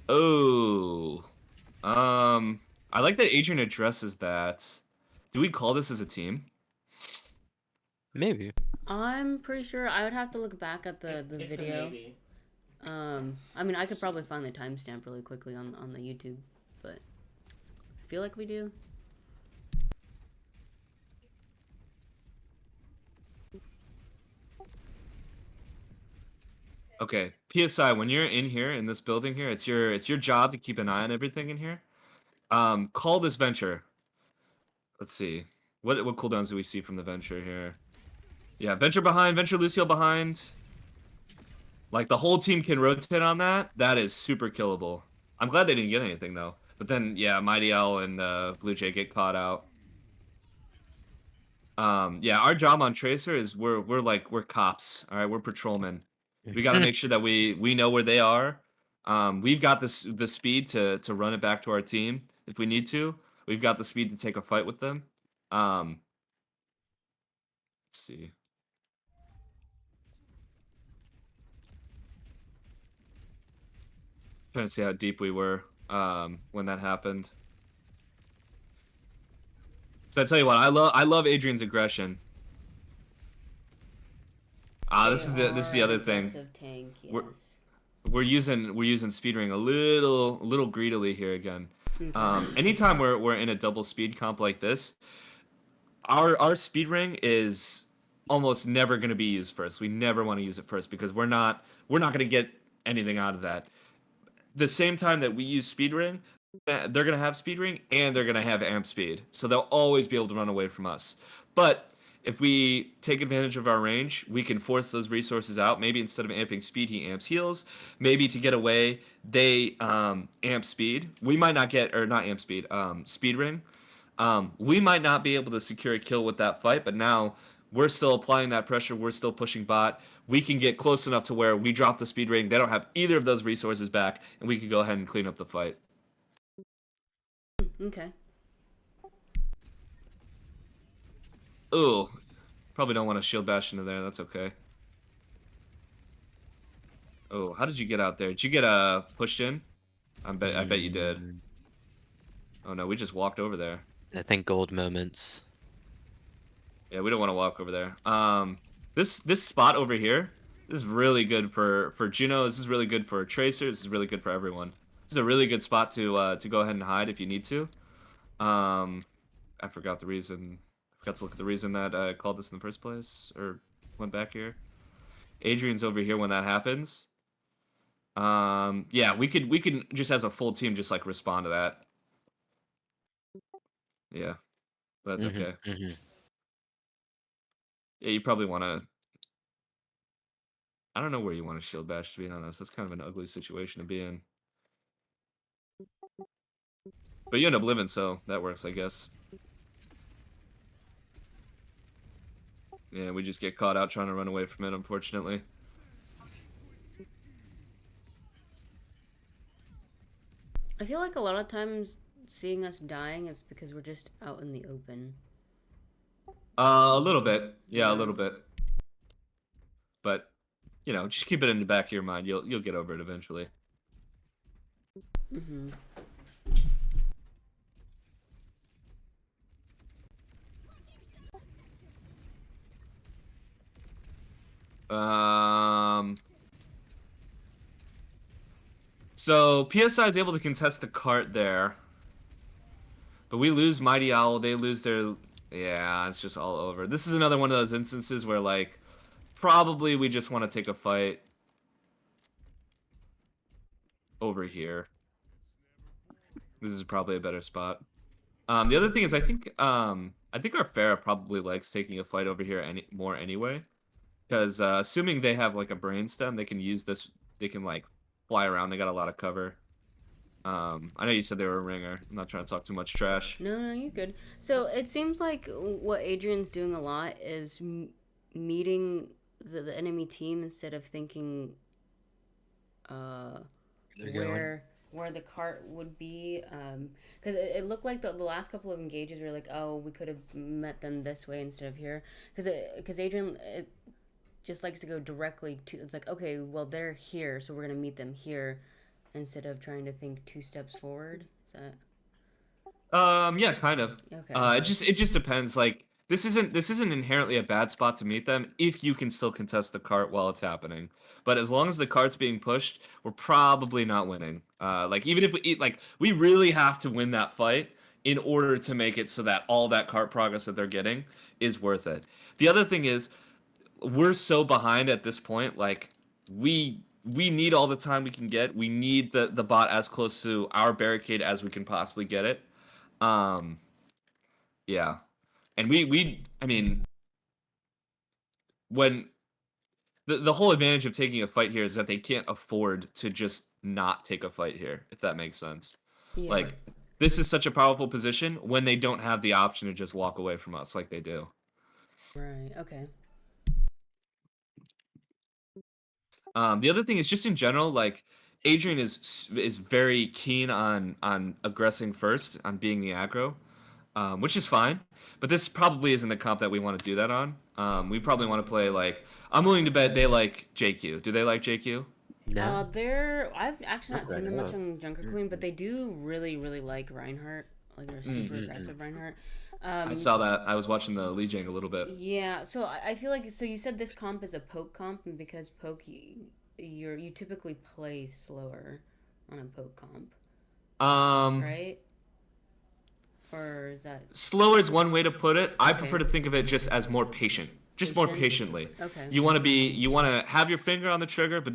S3: Oh. I like that Adrian addresses that. Do we call this as a team?
S5: Maybe.
S1: I'm pretty sure I would have to look back at the
S2: It's
S1: video.
S2: a maybe.
S1: I mean, I could probably find the timestamp really quickly on the YouTube, but I feel like we do.
S3: Okay. PSI, when you're in here in this building here, it's your job to keep an eye on everything in here. Call this venture. Let's see. What cooldowns do we see from the venture here? Yeah, venture behind, venture Lucio behind. Like the whole team can rotate on that. That is super killable. I'm glad they didn't get anything though. But then yeah, Mighty Owl and Blue Jay get caught out. Yeah, our job on Tracer is we're cops. All right, we're patrolmen. We got to make sure that we know where they are. We've got the speed to run it back to our team if we need to. We've got the speed to take a fight with them. Let's see. Trying to see how deep we were when that happened. So I tell you what, I love Adrian's aggression. This is the other thing.
S1: Tank, yes.
S3: We're using speed ring a little greedily here again. Anytime we're in a double speed comp like this, our speed ring is almost never going to be used first. We never want to use it first because we're not going to get anything out of that. The same time that we use speed ring, they're going to have speed ring and they're going to have amp speed. So they'll always be able to run away from us. But if we take advantage of our range, we can force those resources out. Maybe instead of amping speed, he amps heals. Maybe to get away, they amp speed. We might not get, or not amp speed, speed ring. We might not be able to secure a kill with that fight, but now we're still applying that pressure. We're still pushing bot. We can get close enough to where we drop the speed ring. They don't have either of those resources back, and we can go ahead and clean up the fight.
S1: Okay.
S3: Ooh, probably don't want to shield bash into there. That's okay. Oh, how did you get out there? Did you get pushed in? I bet you did. Oh no, we just walked over there.
S5: I think gold moments.
S3: Yeah, we don't want to walk over there. This spot over here is really good for Juno. This is really good for Tracer. This is really good for everyone. This is a really good spot to go ahead and hide if you need to. I forgot the reason. I forgot to look at the reason that I called this in the first place or went back here. Adrian's over here when that happens. Yeah, we can just as a full team just like respond to that. Yeah, but that's
S5: Mhm,
S3: okay.
S5: mhm.
S3: Yeah, you probably want to. I don't know where you want to shield bash, to be honest. That's kind of an ugly situation to be in. But you end up living, so that works, I guess. Yeah, we just get caught out trying to run away from it, unfortunately.
S1: I feel like a lot of times seeing us dying is because we're just out in the open.
S3: A little bit. Yeah, a
S1: Yeah.
S3: little bit. But just keep it in the back of your mind. You'll get over it eventually.
S1: Mm-hmm.
S3: Um. So PSI is able to contest the cart there, but we lose Mighty Owl. They lose their. Yeah, it's just all over. This is another one of those instances where like probably we just want to take a fight over here. This is probably a better spot. The other thing is I think our Pharah probably likes taking a fight over here more anyway. Because assuming they have like a brainstem, they can use this. They can like fly around. They got a lot of cover. I know you said they were a ringer. I'm not trying to talk too much trash.
S1: No, no, you're good. So it seems like what Adrian's doing a lot is meeting the enemy team instead of thinking uh,
S5: They're going.
S1: where the cart would be. Because it looked like the last couple of engages were like, oh, we could have met them this way instead of here. Because Adrian just likes to go directly to. It's like, okay, well they're here, so we're gonna meet them here, instead of trying to think 2 steps forward. Is that
S3: Yeah, kind of.
S1: okay?
S3: It just depends. Like this isn't inherently a bad spot to meet them if you can still contest the cart while it's happening. But as long as the cart's being pushed, we're probably not winning. Like even if we really have to win that fight in order to make it so that all that cart progress that they're getting is worth it. The other thing is we're so behind at this point. Like we need all the time we can get. We need the bot as close to our barricade as we can possibly get it. Um, yeah, and I mean, when the whole advantage of taking a fight here is that they can't afford to just not take a fight here, if that makes sense.
S1: Yeah.
S3: Like this is such a powerful position when they don't have the option to just walk away from us like they do.
S1: Right. Okay.
S3: The other thing is just in general, like Adrian is very keen on aggressing first, on being the aggro, which is fine. But this probably isn't the comp that we want to do that on. We probably want to play like I'm willing to bet they like JQ. Do they like JQ?
S5: No?
S1: I've actually not
S5: Not
S1: seen
S5: right
S1: them much
S5: now.
S1: on Junker Queen, but they do really, really like Reinhardt. Like they're super
S3: Mm.
S5: Mhm.
S1: aggressive Reinhardt.
S3: I
S1: Um,
S3: saw that. I was watching the Lee Jang a little bit.
S1: yeah. So I feel like so you said this comp is a poke comp, and because poke you typically play slower on a poke comp,
S3: Um,
S1: right? Or is that
S3: Slower is one way to put it. I prefer
S1: okay?
S3: to think of it just as more patient, just more
S1: Patient.
S3: patiently.
S1: Okay.
S3: You want to have your finger on the trigger, but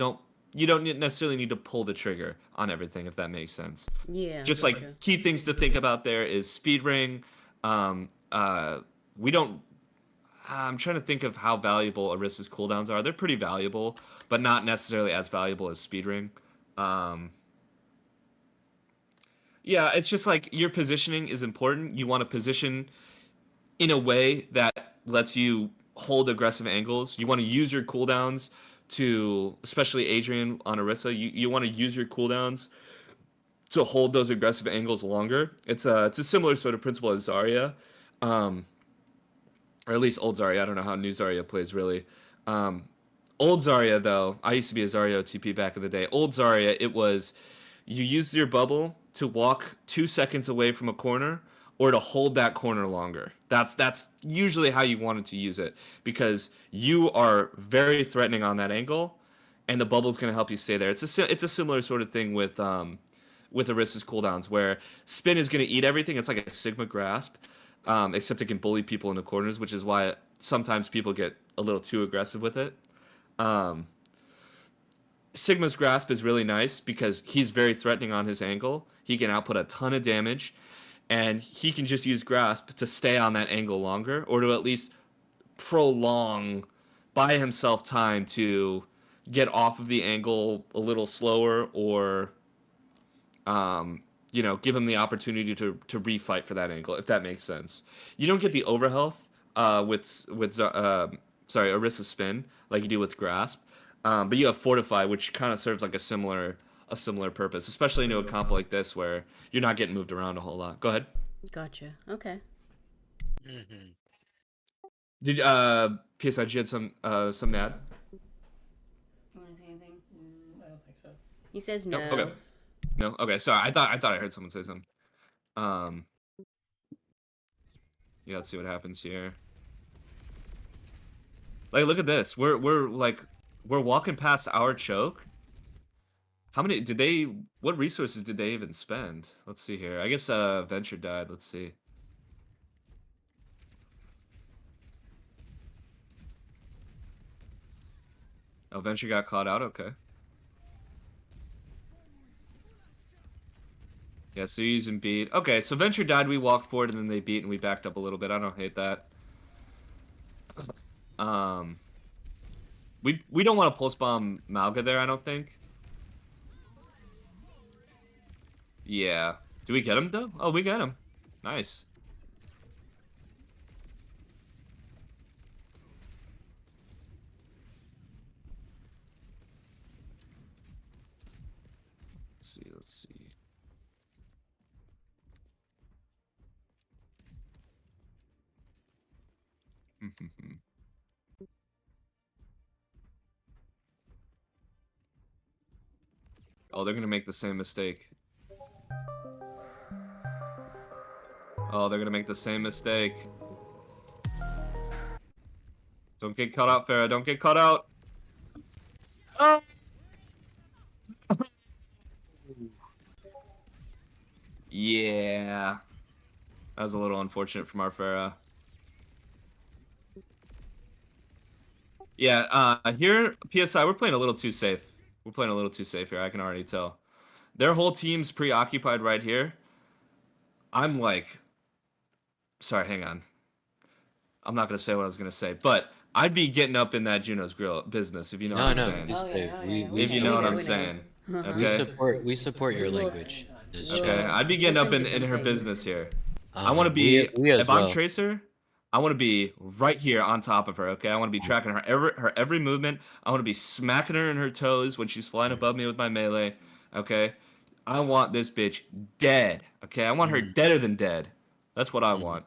S3: you don't necessarily need to pull the trigger on everything, if that makes sense.
S1: Yeah.
S3: Just
S1: Gotcha.
S3: like key things to think about there is speed ring. Um, uh, we don't. I'm trying to think of how valuable Orisa's cooldowns are. They're pretty valuable, but not necessarily as valuable as speed ring. Um, yeah, it's just like your positioning is important. You want to position in a way that lets you hold aggressive angles. You want to use your cooldowns to, especially Adrian on Orisa, you want to use your cooldowns to hold those aggressive angles longer. It's a similar sort of principle as Zarya, um, or at least old Zarya. I don't know how new Zarya plays really. Um, Old Zarya though, I used to be a Zarya OTP back in the day. Old Zarya, it was you used your bubble to walk 2 seconds away from a corner or to hold that corner longer. That's usually how you wanted to use it because you are very threatening on that angle, and the bubble's going to help you stay there. It's a similar sort of thing with Orisa's cooldowns where spin is going to eat everything. It's like a Sigma grasp, except it can bully people in the corners, which is why sometimes people get a little too aggressive with it. Um, Sigma's grasp is really nice because he's very threatening on his angle. He can output a ton of damage, and he can just use grasp to stay on that angle longer, or to at least prolong, buy himself time to get off of the angle a little slower, or give him the opportunity to refight for that angle, if that makes sense. You don't get the overhealth with Orisa's spin like you do with grasp, but you have fortify, which kind of serves like a similar purpose, especially into a comp like this where you're not getting moved around a whole lot. Go ahead.
S1: Gotcha. Okay.
S5: Hmm.
S3: Did PSI, did you had some to add?
S1: You want to say anything?
S2: I don't think so.
S1: He says no.
S3: Okay. No. Okay. Sorry. I thought I heard someone say something. Um. Yeah. Let's see what happens here. Like, look at this. We're walking past our choke. What resources did they even spend? Let's see here. I guess Venture died. Let's see. Oh, Venture got caught out. Okay. Yeah, so using beat. Okay, so Venture died, we walked forward, and then they beat, and we backed up a little bit. I don't hate that. Um, we don't want to pulse bomb Malga there, I don't think. Yeah. Do we get him, though? Oh, we got him. Nice. Let's see. Oh, they're gonna make the same mistake. Oh, they're gonna make the same mistake. Don't get caught out, Farah. Don't get caught out. Oh! Yeah. That was a little unfortunate from our Farah. Yeah, here, PSI, we're playing a little too safe. We're playing a little too safe here, I can already tell. Their whole team's preoccupied right here. I'm like... Sorry, hang on. I'm not going to say what I was going to say, but I'd be getting up in that Juno's Grill business, if you know what I'm saying.
S5: Just say
S3: If you know what I'm saying. Okay?
S5: we support your
S1: We will
S5: language.
S3: Okay, I'd be getting up in her business here. I want to
S5: We
S3: be...
S5: as
S3: If I'm
S5: well.
S3: Tracer, I want to be right here on top of her, okay? I want to be tracking her every movement. I want to be smacking her in her toes when she's flying above me with my melee, okay? I want this bitch dead, okay? I want her deader than dead. That's what I want.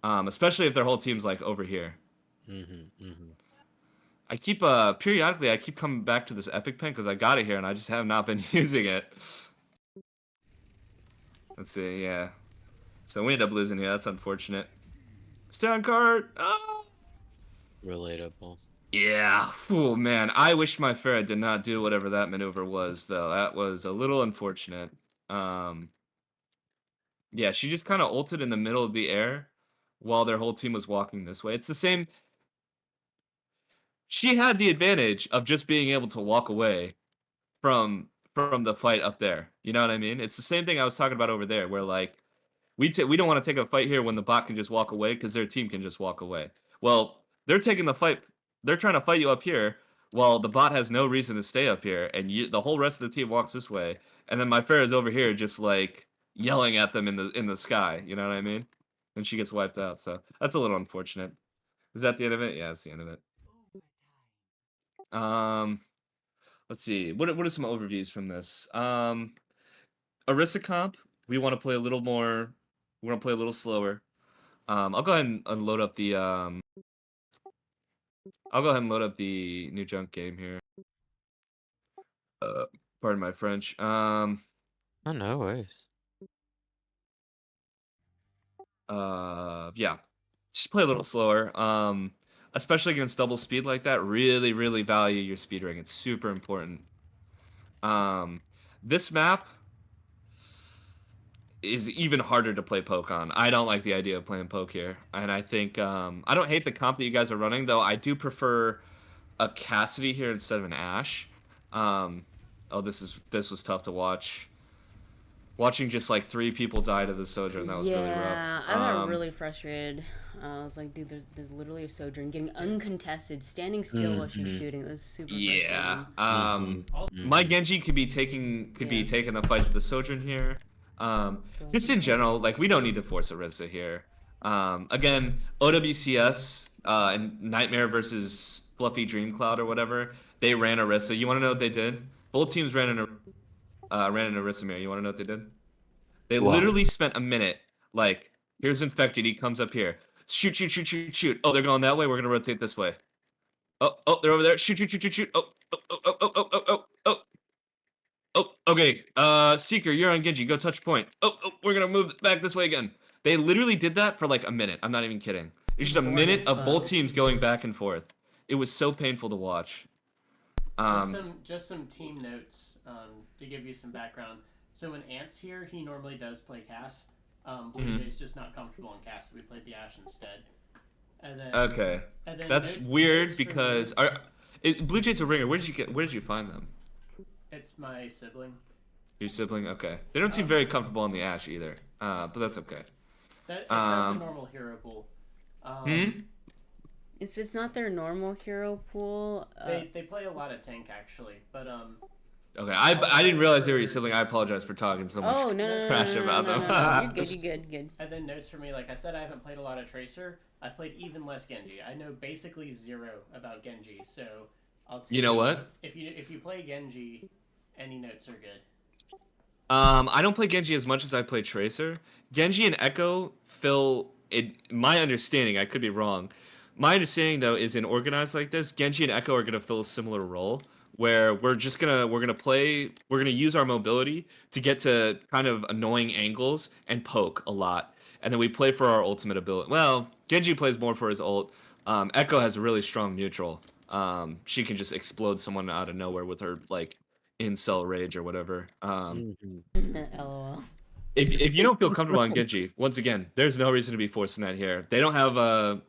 S3: Especially if their whole team's like over here. I keep periodically I keep coming back to this epic pen because I got it here and I just have not been using it. Let's see, yeah. So we end up losing here. That's unfortunate. Stay on card. Ah!
S5: Relatable.
S3: Yeah. Oh man, I wish my Farah did not do whatever that maneuver was, though. That was a little unfortunate. Yeah, she just kind of ulted in the middle of the air while their whole team was walking this way. It's the same. She had the advantage of just being able to walk away from the fight up there. You know what I mean? It's the same thing I was talking about over there, where like we don't want to take a fight here when the bot can just walk away because their team can just walk away. Well, they're taking the fight. They're trying to fight you up here, while the bot has no reason to stay up here, and the whole rest of the team walks this way, and then my fair is over here just like yelling at them in the sky. You know what I mean? And she gets wiped out. So that's a little unfortunate. Is that the end of it? Yeah, that's the end of it. Um, let's see. What are some overviews from this? Orisa comp. We want to play a little more. We want to play a little slower. I'll go ahead and load up the I'll go ahead and load up the new junk game here. Pardon my French.
S5: Oh, no worries.
S3: Yeah. Just play a little slower. Especially against double speed like that. Really, really value your speed ring. It's super important. This map is even harder to play poke on. I don't like the idea of playing poke here. And I think I don't hate the comp that you guys are running, though. I do prefer a Cassidy here instead of an Ashe. Oh, this was tough to watch. Watching just like 3 people die to the Sojourn, that was really rough.
S1: Yeah, I got really frustrated. I was like, dude, there's literally a Sojourn getting uncontested, standing still while she's
S5: Mhm.
S1: shooting. It was super
S3: Yeah.
S1: frustrating.
S5: Mhm.
S3: My
S5: Mhm.
S3: Genji could be
S1: Yeah.
S3: taking the fight to the Sojourn here. Just in general, like we don't need to force Arista here. Again, OWCS and Nightmare versus Fluffy Dream Cloud or whatever, they ran Arista. You want to know what they did? Both teams ran an Arista mirror. You want to know what they did? They
S5: What?
S3: literally spent a minute like, here's Infected. He comes up here. Shoot, shoot, shoot, shoot, shoot. Oh, they're going that way. We're gonna rotate this way. Oh, they're over there. Shoot, shoot, shoot, shoot, shoot. Oh. Okay. Seeker, you're on Genji. Go touch point. We're gonna move back this way again. They literally did that for like a minute. I'm not even kidding. It's just a
S1: Boring
S3: minute
S1: as
S3: of both
S1: fuck.
S3: teams going back and forth. It was so painful to watch.
S2: Just some team notes to give you some background. So when Ant's here, he normally does play Cass. Blue Jay's just not comfortable in Cass, so we played the Ashe instead.
S3: Okay.
S2: And then
S3: That's
S2: notes
S3: weird
S2: for
S3: because Blue Jays a ringer. Where did you find them?
S2: it's my sibling.
S3: Your sibling? Okay. They don't seem very comfortable on the Ashe either. But that's okay.
S2: It's not the normal hero pool.
S1: It's not their normal hero pool.
S2: They play a lot of tank actually, but
S3: Okay, I didn't realize they were your sibling. I apologize for talking so much
S1: Oh no
S3: trash about them.
S1: You're good. You're good.
S2: And then notes for me, like I said, I haven't played a lot of Tracer. I've played even less Genji. I know basically zero about Genji, so I'll tell
S3: You know what?
S2: If you play Genji, any notes are good.
S3: I don't play Genji as much as I play Tracer. Genji and Echo fill it. My understanding, I could be wrong. My understanding though is in organized like this, Genji and Echo are gonna fill a similar role where we're gonna use our mobility to get to kind of annoying angles and poke a lot, and then we play for our ultimate ability. Well, Genji plays more for his ult. Echo has a really strong neutral. She can just explode someone out of nowhere with her like incel rage or whatever.
S5: Mhm.
S1: LOL.
S3: If you don't feel comfortable on Genji, once again, there's no reason to be forcing that here. They don't have a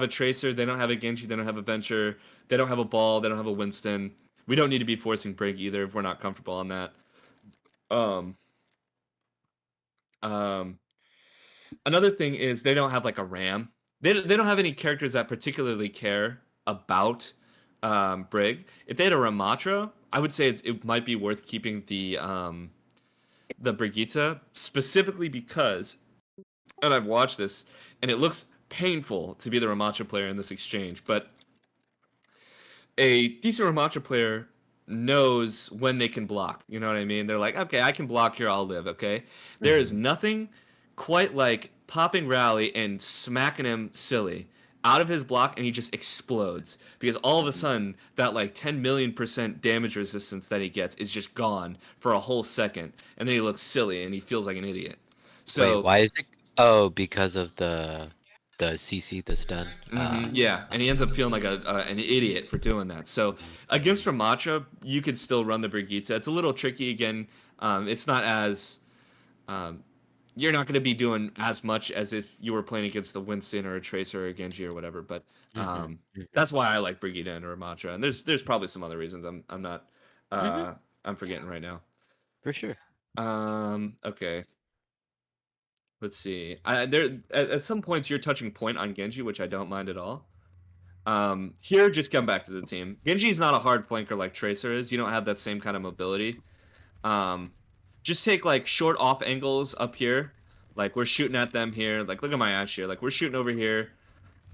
S3: Tracer, they don't have a Genji, they don't have a Venture, they don't have a Ball, they don't have a Winston. We don't need to be forcing Brig either if we're not comfortable on that. Um, um, Another thing is they don't have like a Ram. They don't have any characters that particularly care about Brig. If they had a Ramatra, I would say it might be worth keeping the Brigitte specifically because, and I've watched this, and it looks painful to be the Ramatra player in this exchange, but a decent Ramatra player knows when they can block. You know what I mean? They're like, okay, I can block here, I'll live, okay? There is nothing quite like popping Rally and smacking him silly out of his block and he just explodes because all of a sudden that like 10 million% damage resistance that he gets is just gone for a whole second and then he looks silly and he feels like an idiot.
S5: Wait,
S3: So
S5: why is it? Oh, because of the CC, the stun.
S3: yeah, and he ends up feeling like an idiot for doing that. So against Ramatra, you could still run the Brigitte. It's a little tricky again. It's not as you're not going to be doing as much as if you were playing against a Winston or a Tracer or a Genji or whatever. But
S5: Mhm. Mhm.
S3: that's why I like Brigitte and Ramatra. And there's probably some other reasons. I'm not
S5: Mhm.
S3: I'm forgetting right now.
S5: For sure.
S3: Okay. Let's see. At some points you're touching point on Genji, which I don't mind at all. Here, just come back to the team. Genji's not a hard flanker like Tracer is. You don't have that same kind of mobility. Um, just take like short off angles up here. Like we're shooting at them here. Like look at my Ashe here. Like we're shooting over here.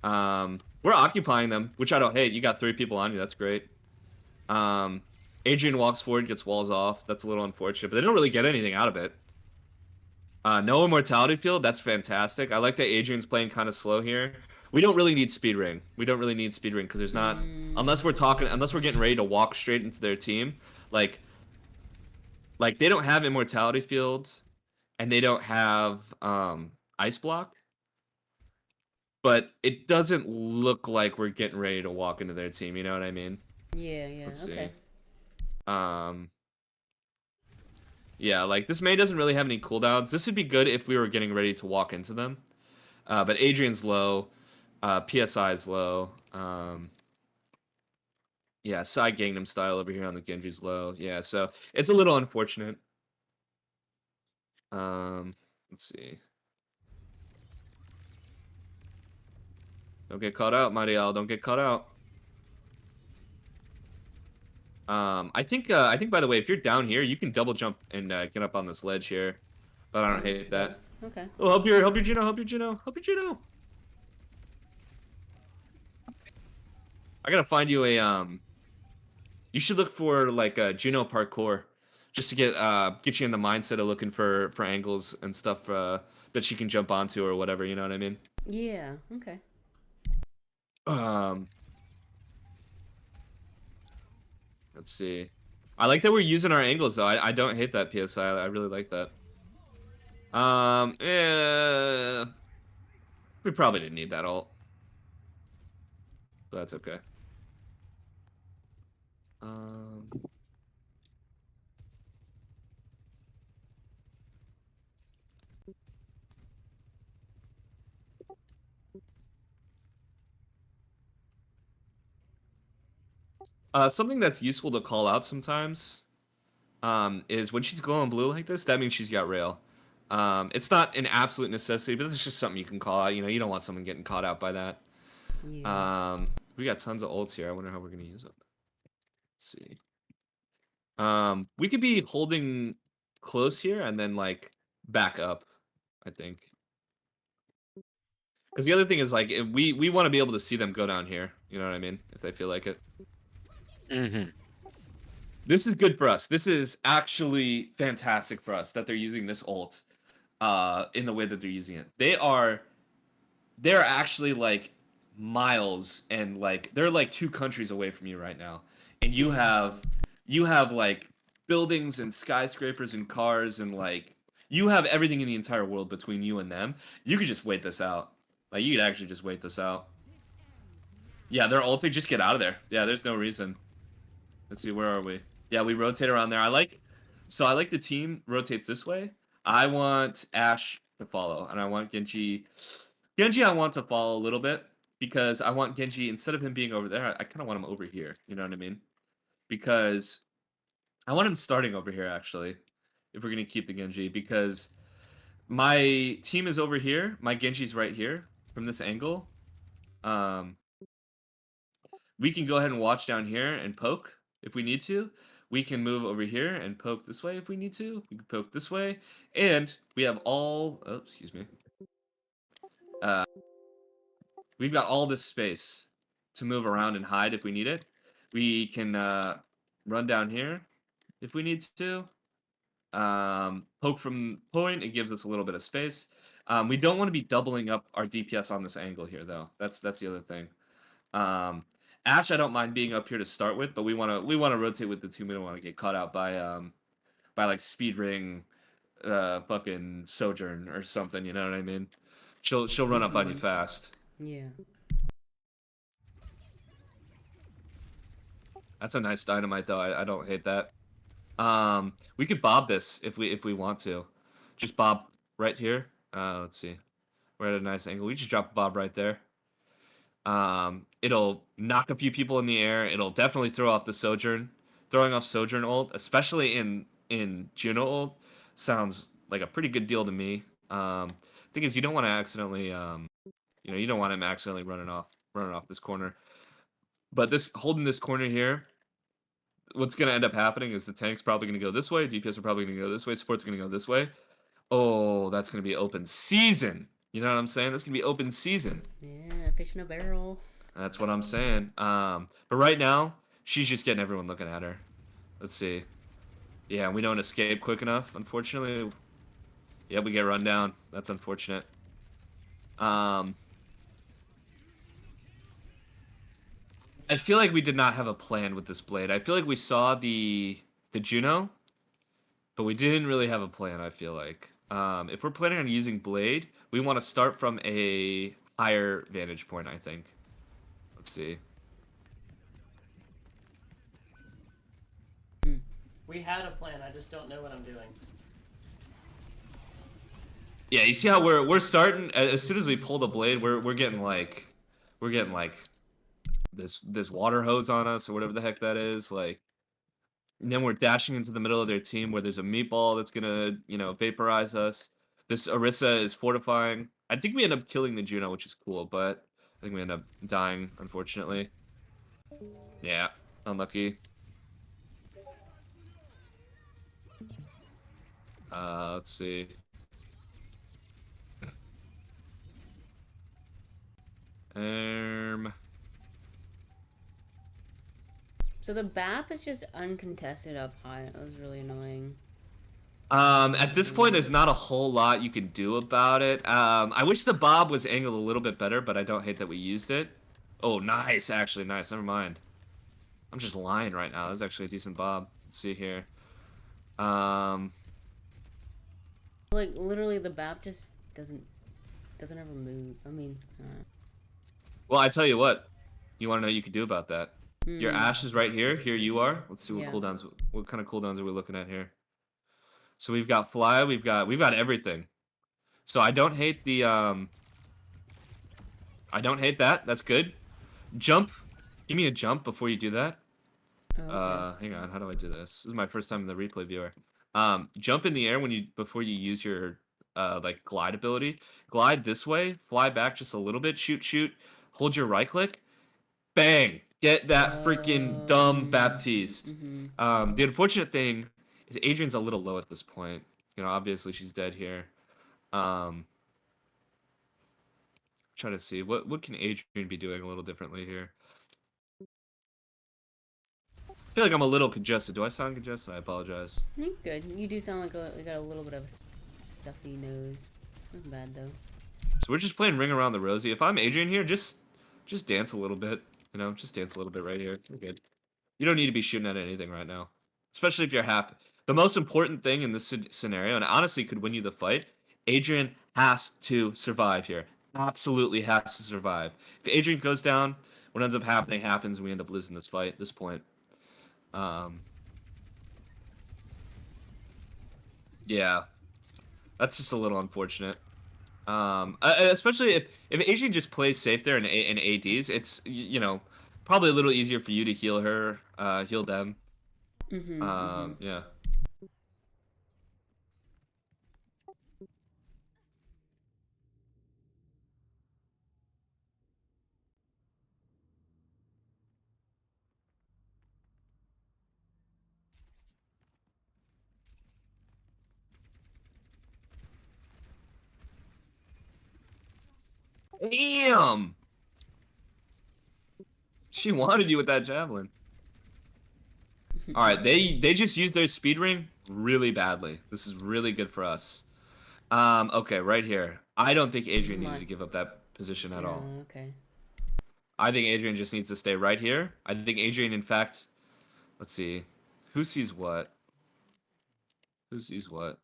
S3: We're occupying them, which I don't hate. You got 3 people on you. That's great. Um, Adrian walks forward, gets walls off. That's a little unfortunate, but they don't really get anything out of it. No immortality field. That's fantastic. I like that Adrian's playing kind of slow here. We don't really need speed ring. We don't really need speed ring because there's not unless we're getting ready to walk straight into their team. Like they don't have immortality fields and they don't have ice block. But it doesn't look like we're getting ready to walk into their team. You know what I mean?
S1: Yeah.
S3: Let's
S1: Okay.
S3: see. Yeah, like this May doesn't really have any cooldowns. This would be good if we were getting ready to walk into them. But Adrian's low. PSI is low. Yeah, side Gangnam Style over here on the Genji's low. Yeah, so it's a little unfortunate. Um, let's see. Don't get caught out, Mariel. Don't get caught out. I think by the way, if you're down here, you can double jump and get up on this ledge here. But I don't hate that.
S1: Okay.
S3: Oh, help your Juno, help your Juno, help your Juno. I gotta find you a you should look for like a Juno parkour, just to get you in the mindset of looking for angles and stuff that she can jump onto or whatever. You know what I mean?
S1: Yeah. Okay.
S3: Um, let's see. I like that we're using our angles though. I don't hate that PSI. I really like that. Yeah, we probably didn't need that ult, but that's okay. Um, something that's useful to call out sometimes is when she's glowing blue like this, that means she's got rail. It's not an absolute necessity, but it's just something you can call out. You know, you don't want someone getting caught out by that.
S1: Yeah.
S3: We got tons of ults here. I wonder how we're gonna use them. Let's see. We could be holding close here and then like back up, I think. Because the other thing is like we want to be able to see them go down here. You know what I mean? If they feel like it.
S5: Mm-hmm.
S3: This is good for us. This is actually fantastic for us that they're using this ult in the way that they're using it. They're actually like miles and like they're like 2 countries away from you right now. And you have like buildings and skyscrapers and cars and like you have everything in the entire world between you and them. You could just wait this out. Like you could actually just wait this out. Yeah, they're ulting, just get out of there. Yeah, there's no reason. Let's see, where are we? Yeah, we rotate around there. I like the team rotates this way. I want Ash to follow, and I want Genji. Genji, I want to follow a little bit because I want Genji instead of him being over there. I kind of want him over here. You know what I mean? Because I want him starting over here actually. If we're gonna keep the Genji, because my team is over here, my Genji's right here from this angle. Um, we can go ahead and watch down here and poke if we need to. We can move over here and poke this way if we need to. We can poke this way. And we have all, oh, excuse me. We've got all this space to move around and hide if we need it. We can run down here if we need to. Poke from point, it gives us a little bit of space. We don't want to be doubling up our DPS on this angle here, though. That's the other thing. Um, Ash, I don't mind being up here to start with, but we wanna rotate with the team. We don't want to get caught out by like Speed Ring, fucking Sojourn or something. You know what I mean? She'll run up on you fast.
S1: Yeah.
S3: That's a nice dynamite though. I don't hate that. We could bob this if we want to. Just bob right here. Let's see. We're at a nice angle. We just drop a bob right there. It'll knock a few people in the air. It'll definitely throw off the Sojourn. Throwing off Sojourn ult, especially in Juno ult, sounds like a pretty good deal to me. Thing is, you don't want to accidentally, you don't want him accidentally running off this corner. But this holding this corner here, what's gonna end up happening is the tank's probably gonna go this way, DPS are probably gonna go this way, support's gonna go this way. Oh, that's gonna be open season. You know what I'm saying? That's gonna be open season.
S1: Yeah. Fish in a barrel.
S3: That's what I'm saying. But right now, she's just getting everyone looking at her. Let's see. Yeah, we don't escape quick enough, unfortunately. Yeah, we get run down. That's unfortunate. I feel like we did not have a plan with this blade. I feel like we saw the Juno, but we didn't really have a plan, I feel like. If we're planning on using blade, we want to start from a higher vantage point, I think. Let's see.
S2: We had a plan. I just don't know what I'm doing.
S3: Yeah, you see how we're starting as soon as we pull the blade, we're getting like this water hose on us or whatever the heck that is. Like, and then we're dashing into the middle of their team where there's a meatball that's gonna, vaporize us. This Orisa is fortifying. I think we end up killing the Juno, which is cool, but I think we end up dying, unfortunately. Yeah, unlucky. Let's see. Um,
S1: So the BAP is just uncontested up high. That was really annoying.
S3: at this point, there's not a whole lot you can do about it. I wish the bob was angled a little bit better, but I don't hate that we used it. Oh, nice, actually, nice. Never mind. I'm just lying right now. That's actually a decent bob. Let's see here. Um,
S1: Like literally, the BAP just doesn't ever move. I mean,
S3: well, I tell you what. You want to know what you can do about that? Your
S1: hmm,
S3: Ash is right here. Here you are. Let's see what
S1: yeah.
S3: cooldowns. What kind of cooldowns are we looking at here? So we've got fly. We've got everything. So I don't hate the I don't hate that. That's good. Jump. Give me a jump before you do that.
S1: Oh, okay.
S3: Hang on. How do I do this? This is my first time in the replay viewer. Jump in the air before you use your like glide ability. Glide this way. Fly back just a little bit. Shoot, shoot. Hold your right click. Bang. Get that freaking dumb Baptiste.
S1: Mm-hmm.
S3: The unfortunate thing is Adrian's a little low at this point. Obviously she's dead here. Try to see what can Adrian be doing a little differently here. I feel like I'm a little congested. Do I sound congested? I apologize.
S1: You're good. You do sound like you got a little bit of a stuffy nose. Not bad though.
S3: So we're just playing Ring Around the Rosie. If I'm Adrian here, just dance a little bit. Just dance a little bit right here. You're good. You don't need to be shooting at anything right now, especially if you're half. The most important thing in this scenario, and honestly could win you the fight, Adrian has to survive here. Absolutely has to survive. If Adrian goes down, what ends up happening happens, and we end up losing this fight at this point. Yeah, that's just a little unfortunate. Especially if Adrian just plays safe there in ADs, it's probably a little easier for you to heal her, heal them.
S1: Mm-hmm. Mm-hmm.
S3: Yeah. Damn. She wanted you with that javelin. All right, they just used their speed ring really badly. This is really good for us. Okay, right here. I don't think Adrian needed to give up that position at all.
S1: Okay.
S3: I think Adrian just needs to stay right here. I think Adrian, in fact, let's see, who sees what? Who sees what?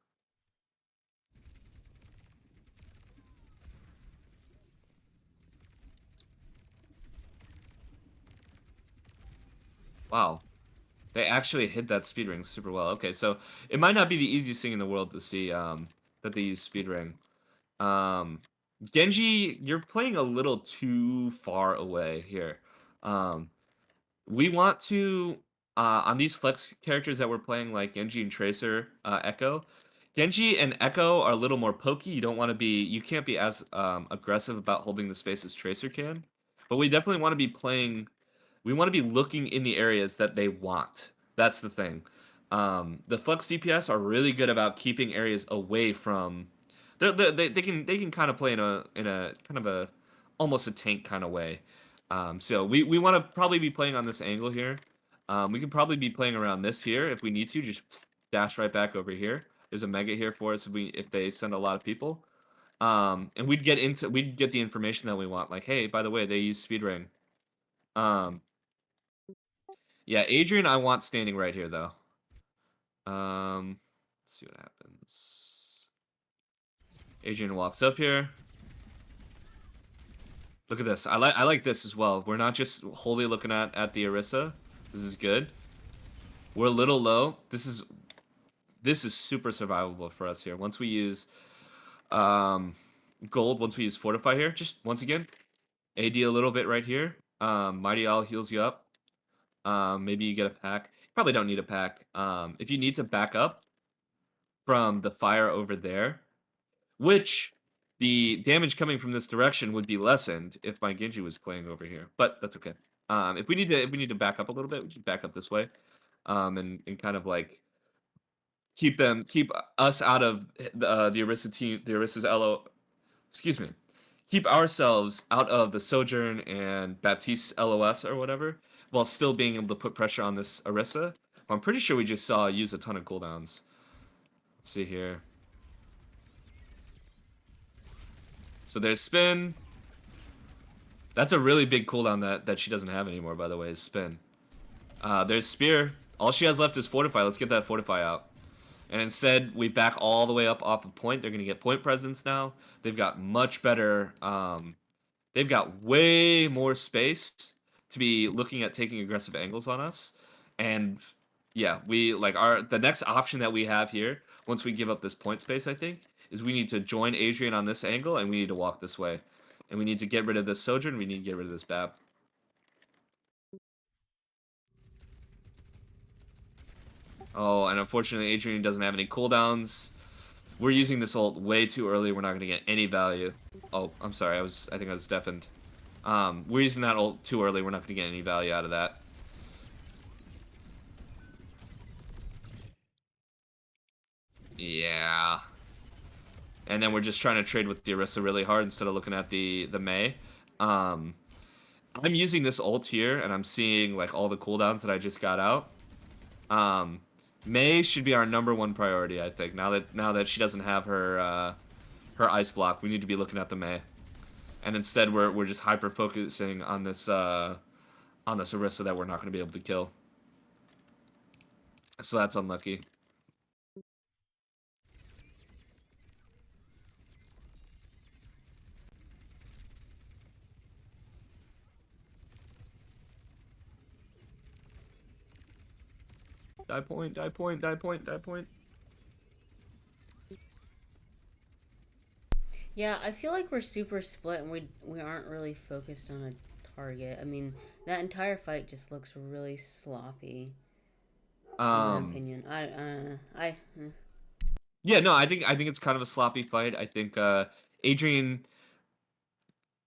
S3: Wow. They actually hit that speed ring super well. Okay, so it might not be the easiest thing in the world to see that they use speed ring. Genji, you're playing a little too far away here. We want to on these flex characters that we're playing, like Genji and Tracer, Echo. Genji and Echo are a little more pokey. You can't be as aggressive about holding the space as Tracer can. But we definitely want to be playing. We want to be looking in the areas that they want. That's the thing. The flex DPS are really good about keeping areas away from. They can kind of play in a kind of a almost a tank kind of way. So we want to probably be playing on this angle here. We could probably be playing around this here if we need to. Just dash right back over here. There's a mega here for us if they send a lot of people. And we'd get the information that we want. Like, hey, by the way, they use speed ring. Um, yeah, Adrian, I want standing right here though. Let's see what happens. Adrian walks up here. Look at this. I like this as well. We're not just wholly looking at the Orisa. This is good. We're a little low. This is super survivable for us here. Once we use gold, once we use fortify here, just once again, AD a little bit right here. Mighty Owl heals you up. Maybe you get a pack. Probably don't need a pack. If you need to back up from the fire over there, which the damage coming from this direction would be lessened if my Genji was playing over here, but that's okay. If we need to back up a little bit, we should back up this way, and kind of like keep us out of the Orisa team, the Orisa's LO. Excuse me. Keep ourselves out of the Sojourn and Baptiste LOS or whatever, while still being able to put pressure on this Orisa. I'm pretty sure we just saw use a ton of cooldowns. Let's see here. So there's spin. That's a really big cooldown that she doesn't have anymore, by the way, is spin. There's spear. All she has left is fortify. Let's get that fortify out. And instead, we back all the way up off of point. They're going to get point presence now. They've got much better. They've got way more space to be looking at taking aggressive angles on us. And yeah, we like the next option that we have here, once we give up this point space, I think, is we need to join Adrian on this angle and we need to walk this way. And we need to get rid of this Sojourn, we need to get rid of this Bab. Oh, and unfortunately Adrian doesn't have any cooldowns. We're using this ult way too early, we're not gonna get any value. Oh, I'm sorry, I think I was deafened. We're using that ult too early, we're not gonna get any value out of that. Yeah. And then we're just trying to trade with the Orisa really hard instead of looking at the Mei. I'm using this ult here, and I'm seeing like all the cooldowns that I just got out. Mei should be our #1 priority, I think. Now that she doesn't have her her ice block, we need to be looking at the Mei. And instead, we're just hyper focusing on this Orisa that we're not going to be able to kill. So that's unlucky. Die point, die point, die point, die point.
S1: Yeah, I feel like we're super split and we aren't really focused on a target. I mean, that entire fight just looks really sloppy, in my opinion.
S3: Yeah, no, I think it's kind of a sloppy fight. I think Adrian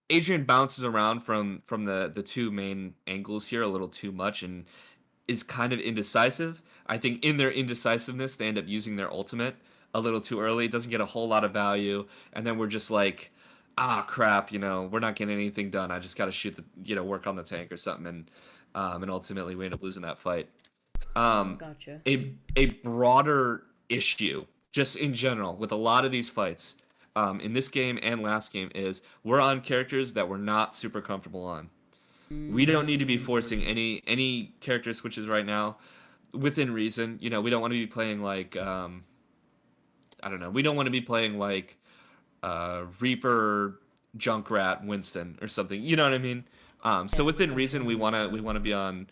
S3: Adrian bounces around from the two main angles here a little too much and is kind of indecisive. I think in their indecisiveness, they end up using their ultimate a little too early. It doesn't get a whole lot of value, and then we're just like, ah, crap, we're not getting anything done. I just got to shoot work on the tank or something, and ultimately we end up losing that fight. Um,
S1: Gotcha.
S3: a broader issue, just in general, with a lot of these fights, in this game and last game, is we're on characters that we're not super comfortable on. We don't need to be forcing any character switches right now, within reason. We don't want to be playing like I don't know. We don't want to be playing like Reaper, Junkrat, Winston, or something. You know what I mean? So within reason, we wanna be on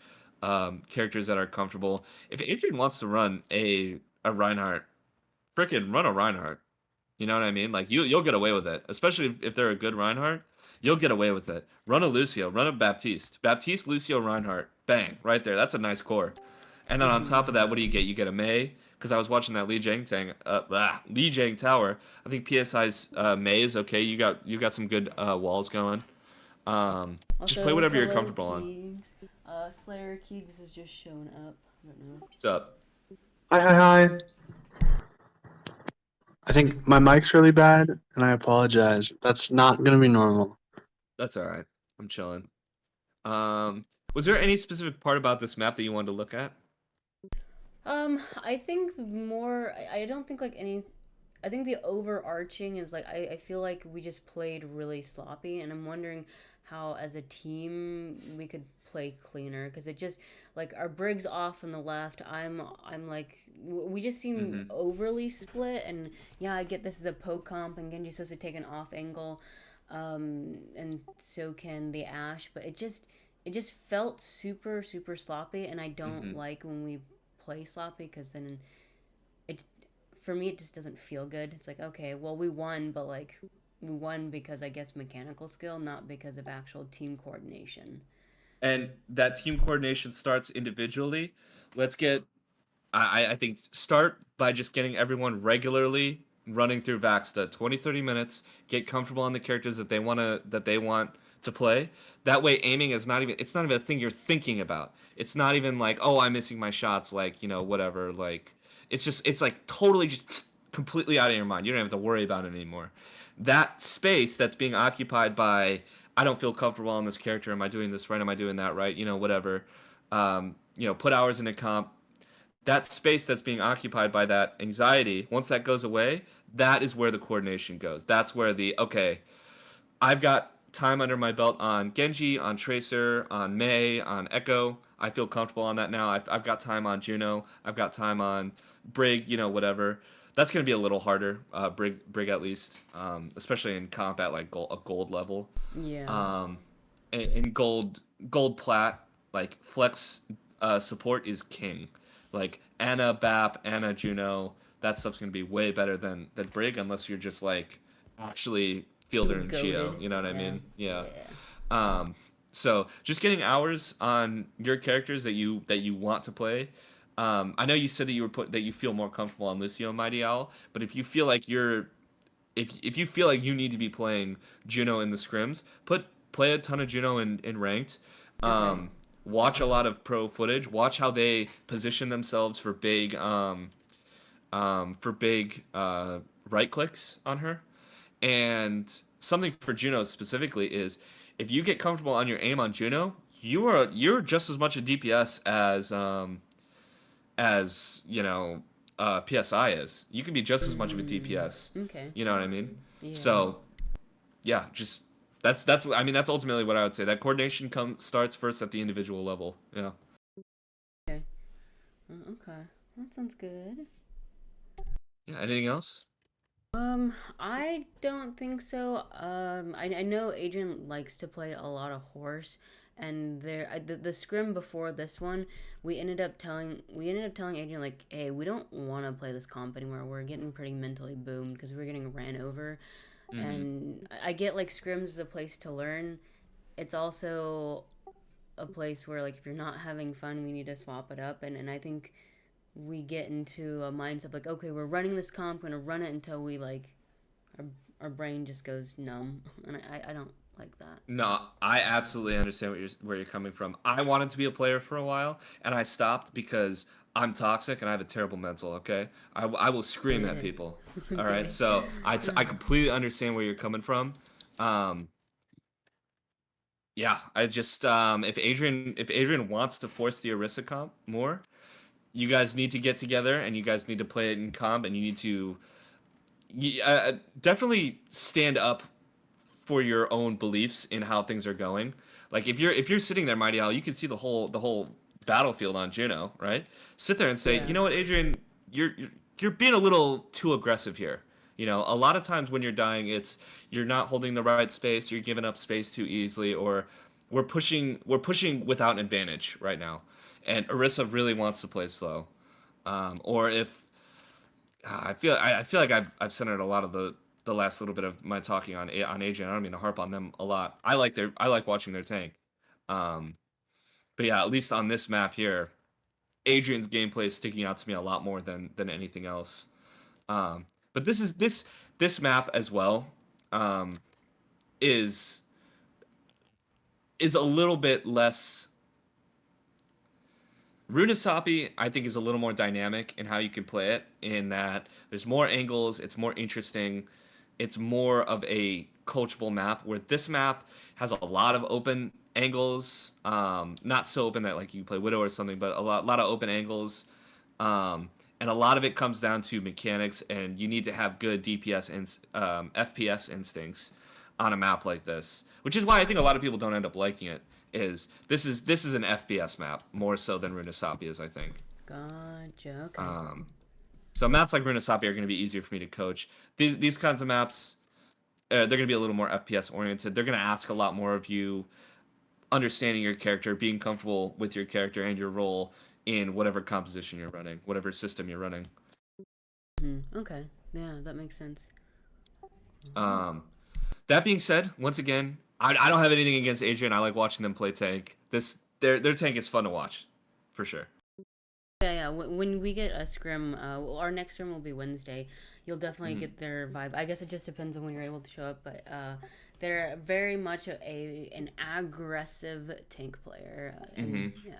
S3: characters that are comfortable. If Adrian wants to run a Reinhardt, frickin' run a Reinhardt. You know what I mean? Like you'll get away with it, especially if they're a good Reinhardt. You'll get away with it. Run a Lucio, run a Baptiste, Baptiste, Lucio, Reinhardt, bang, right there. That's a nice core. And then on top of that, what do you get? You get a Mei. Because I was watching that Li Jiang tower. I think PSI's Mei is okay. You got some good walls going. Just play
S1: Also,
S3: whatever you're
S1: hello,
S3: comfortable on.
S1: Keegs. Slayer Keegs is just showing up. I don't know.
S3: What's up?
S4: Hi, hi, hi. I think my mic's really bad, and I apologize. That's not gonna be normal.
S3: That's all right. I'm chilling. Was there any specific part about this map that you wanted to look at?
S1: I think more. I don't think like any. I think the overarching is like I feel like we just played really sloppy, and I'm wondering how as a team we could play cleaner because it just like our Briggs off on the left. I'm like we just seem
S3: Mm-hmm.
S1: overly split, and yeah, I get this is a poke comp, and Genji's supposed to take an off angle, and so can the Ash, but it just felt super sloppy, and I don't
S3: Mm-hmm.
S1: like when we play sloppy because then it for me it just doesn't feel good. It's like, okay, well, we won, but like we won because I guess mechanical skill, not because of actual team coordination.
S3: and that team coordination starts individually. Let's get I think start by just getting everyone regularly running through Vaxta 20-30 minutes, get comfortable on the characters that they want to play. That way aiming is not even it's not even a thing you're thinking about. It's not even like, oh, I'm missing my shots, like, whatever, like it's like totally just completely out of your mind. You don't have to worry about it anymore. That space that's being occupied by, I don't feel comfortable on this character. Am I doing this right? Am I doing that right? Whatever. Put hours into comp. That space that's being occupied by that anxiety, once that goes away, that is where the coordination goes. That's where okay, I've got time under my belt on Genji, on Tracer, on Mei, on Echo. I feel comfortable on that now. I've got time on Juno. I've got time on Brig, whatever. That's going to be a little harder, Brig at least, especially in comp at like a gold level.
S1: Yeah.
S3: In gold plat, like flex support is king. Like Anna, Bap, Anna, Juno, that stuff's gonna be way better than Brig, unless you're just like actually Fielder and Chio.
S1: Goated.
S3: You know what I
S1: Yeah.
S3: mean? Yeah.
S1: Yeah.
S3: So just getting hours on your characters that you want to play. I know you said that that you feel more comfortable on Lucio and Mighty Owl, but if you feel like if you feel like you need to be playing Juno in the scrims, play a ton of Juno in ranked.
S1: Okay.
S3: Watch a lot of pro footage. Watch how they position themselves for big right clicks on her. And something for Juno specifically is, if you get comfortable on your aim on Juno, you're just as much a DPS as PSI is. You can be just as much of a DPS.
S1: Okay.
S3: You know what I mean?
S1: Yeah.
S3: So yeah, just that's I mean that's ultimately what I would say. That coordination starts first at the individual level. Yeah.
S1: Okay. Okay. That sounds good.
S3: Yeah. Anything else?
S1: I don't think so. I know Adrian likes to play a lot of horse, and the scrim before this one, we ended up telling Adrian, like, hey, we don't want to play this comp anymore. We're getting pretty mentally boomed because we're getting ran over,
S3: Mm-hmm.
S1: and I get like scrims is a place to learn. It's also a place where, like, if you're not having fun, we need to swap it up, and I think we get into a mindset like, okay, we're running this comp, we're gonna run it until we like our, our brain just goes numb, and I don't like that.
S3: No, I absolutely understand where you're coming from. I wanted to be a player for a while, and I stopped because I'm toxic and I have a terrible mental. Okay, I will scream at people. All right,
S1: Okay.
S3: so I completely understand where you're coming from. Um, yeah, I just if Adrian wants to force the Orisa comp more, you guys need to get together and you guys need to play it in comp, and you need to definitely stand up for your own beliefs in how things are going. Like if you're sitting there, Mighty Owl, you can see the whole battlefield on Juno, right? Sit there and say,
S1: Yeah.
S3: you know what, Adrian, you're being a little too aggressive here. A lot of times when you're dying, it's you're not holding the right space, you're giving up space too easily, or we're pushing without an advantage right now. And Orisa really wants to play slow. Or if I feel like I've centered a lot of the last little bit of my talking on Adrian. I don't mean to harp on them a lot. I like watching their tank. Um, but yeah, at least on this map here, Adrian's gameplay is sticking out to me a lot more than anything else. But this map as well um, is is a little bit less. Runasapi, I think, is a little more dynamic in how you can play it, in that there's more angles, it's more interesting, it's more of a coachable map, where this map has a lot of open angles, not so open that like you play Widow or something, but a lot of open angles, and a lot of it comes down to mechanics, and you need to have good DPS and FPS instincts on a map like this, which is why I think a lot of people don't end up liking it. This is an FPS map more so than Runasapi is, I think.
S1: Gotcha. Okay.
S3: So maps like Runasapi are going to be easier for me to coach. These kinds of maps, they're going to be a little more FPS oriented. They're going to ask a lot more of you, understanding your character, being comfortable with your character and your role in whatever composition you're running, whatever system you're running.
S1: Okay. Yeah, that makes sense.
S3: That being said, once again, I don't have anything against Adrian. I like watching them play tank. Their tank is fun to watch, for sure.
S1: Yeah. When we get a scrim, our next scrim will be Wednesday. You'll definitely get their vibe. I guess it just depends on when you're able to show up, but they're very much an aggressive tank player, and yeah.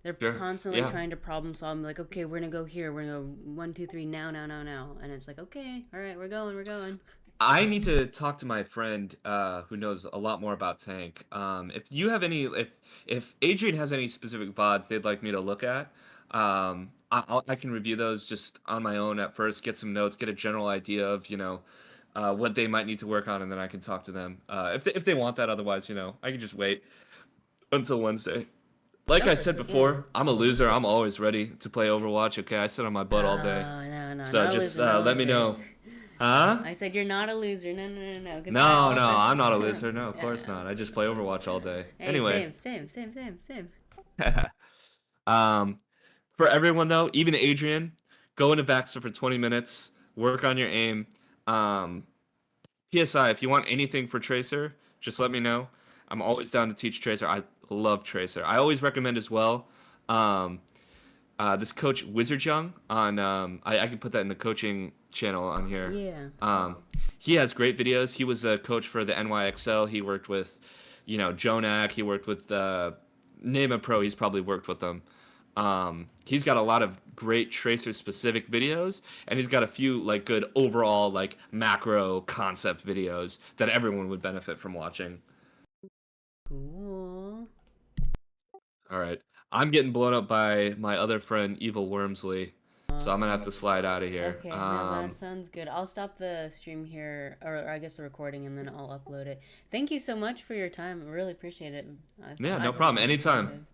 S1: They're
S3: Sure.
S1: constantly
S3: Yeah.
S1: trying to problem solve. Like, okay, we're gonna go here. We're gonna go 1, 2, 3 now, and it's like, okay, all right, we're going.
S3: I need to talk to my friend who knows a lot more about tank. If you have any, if Adrian has any specific VODs they'd like me to look at, I can review those just on my own at first, get some notes, get a general idea of what they might need to work on, and then I can talk to them if they want that. Otherwise, I can just wait until Wednesday. Like I said before, I'm a loser. I'm always ready to play Overwatch. Okay, I sit on my butt all day.
S1: No,
S3: So
S1: not a
S3: just
S1: loser, not a
S3: let me
S1: loser.
S3: know. Huh?
S1: I said you're not a loser. No. 'Cause
S3: No,
S1: I also...
S3: I'm not a loser. No, of
S1: Yeah,
S3: course
S1: no.
S3: not. I just play Overwatch all day.
S1: Hey,
S3: Anyway,
S1: same.
S3: um, for everyone though, even Adrian, go into Vaxter for 20 minutes, work on your aim. Um, PSI, if you want anything for Tracer, just let me know. I'm always down to teach Tracer. I love Tracer. I always recommend as well. Um, this coach Wizard Young on I can put that in the coaching channel on here.
S1: Yeah.
S3: He has great videos. He was a coach for the NYXL. He worked with, Jonak. He worked with name a pro. He's probably worked with them. He's got a lot of great Tracer specific videos, and he's got a few like good overall like macro concept videos that everyone would benefit from watching.
S1: Cool.
S3: All right. I'm getting blown up by my other friend, Evil Wormsley. So I'm going to have to slide out of here.
S1: Okay, no, that sounds good. I'll stop the stream here, or I guess the recording, and then I'll upload it. Thank you so much for your time. I really appreciate it.
S3: Yeah, no problem. Anytime.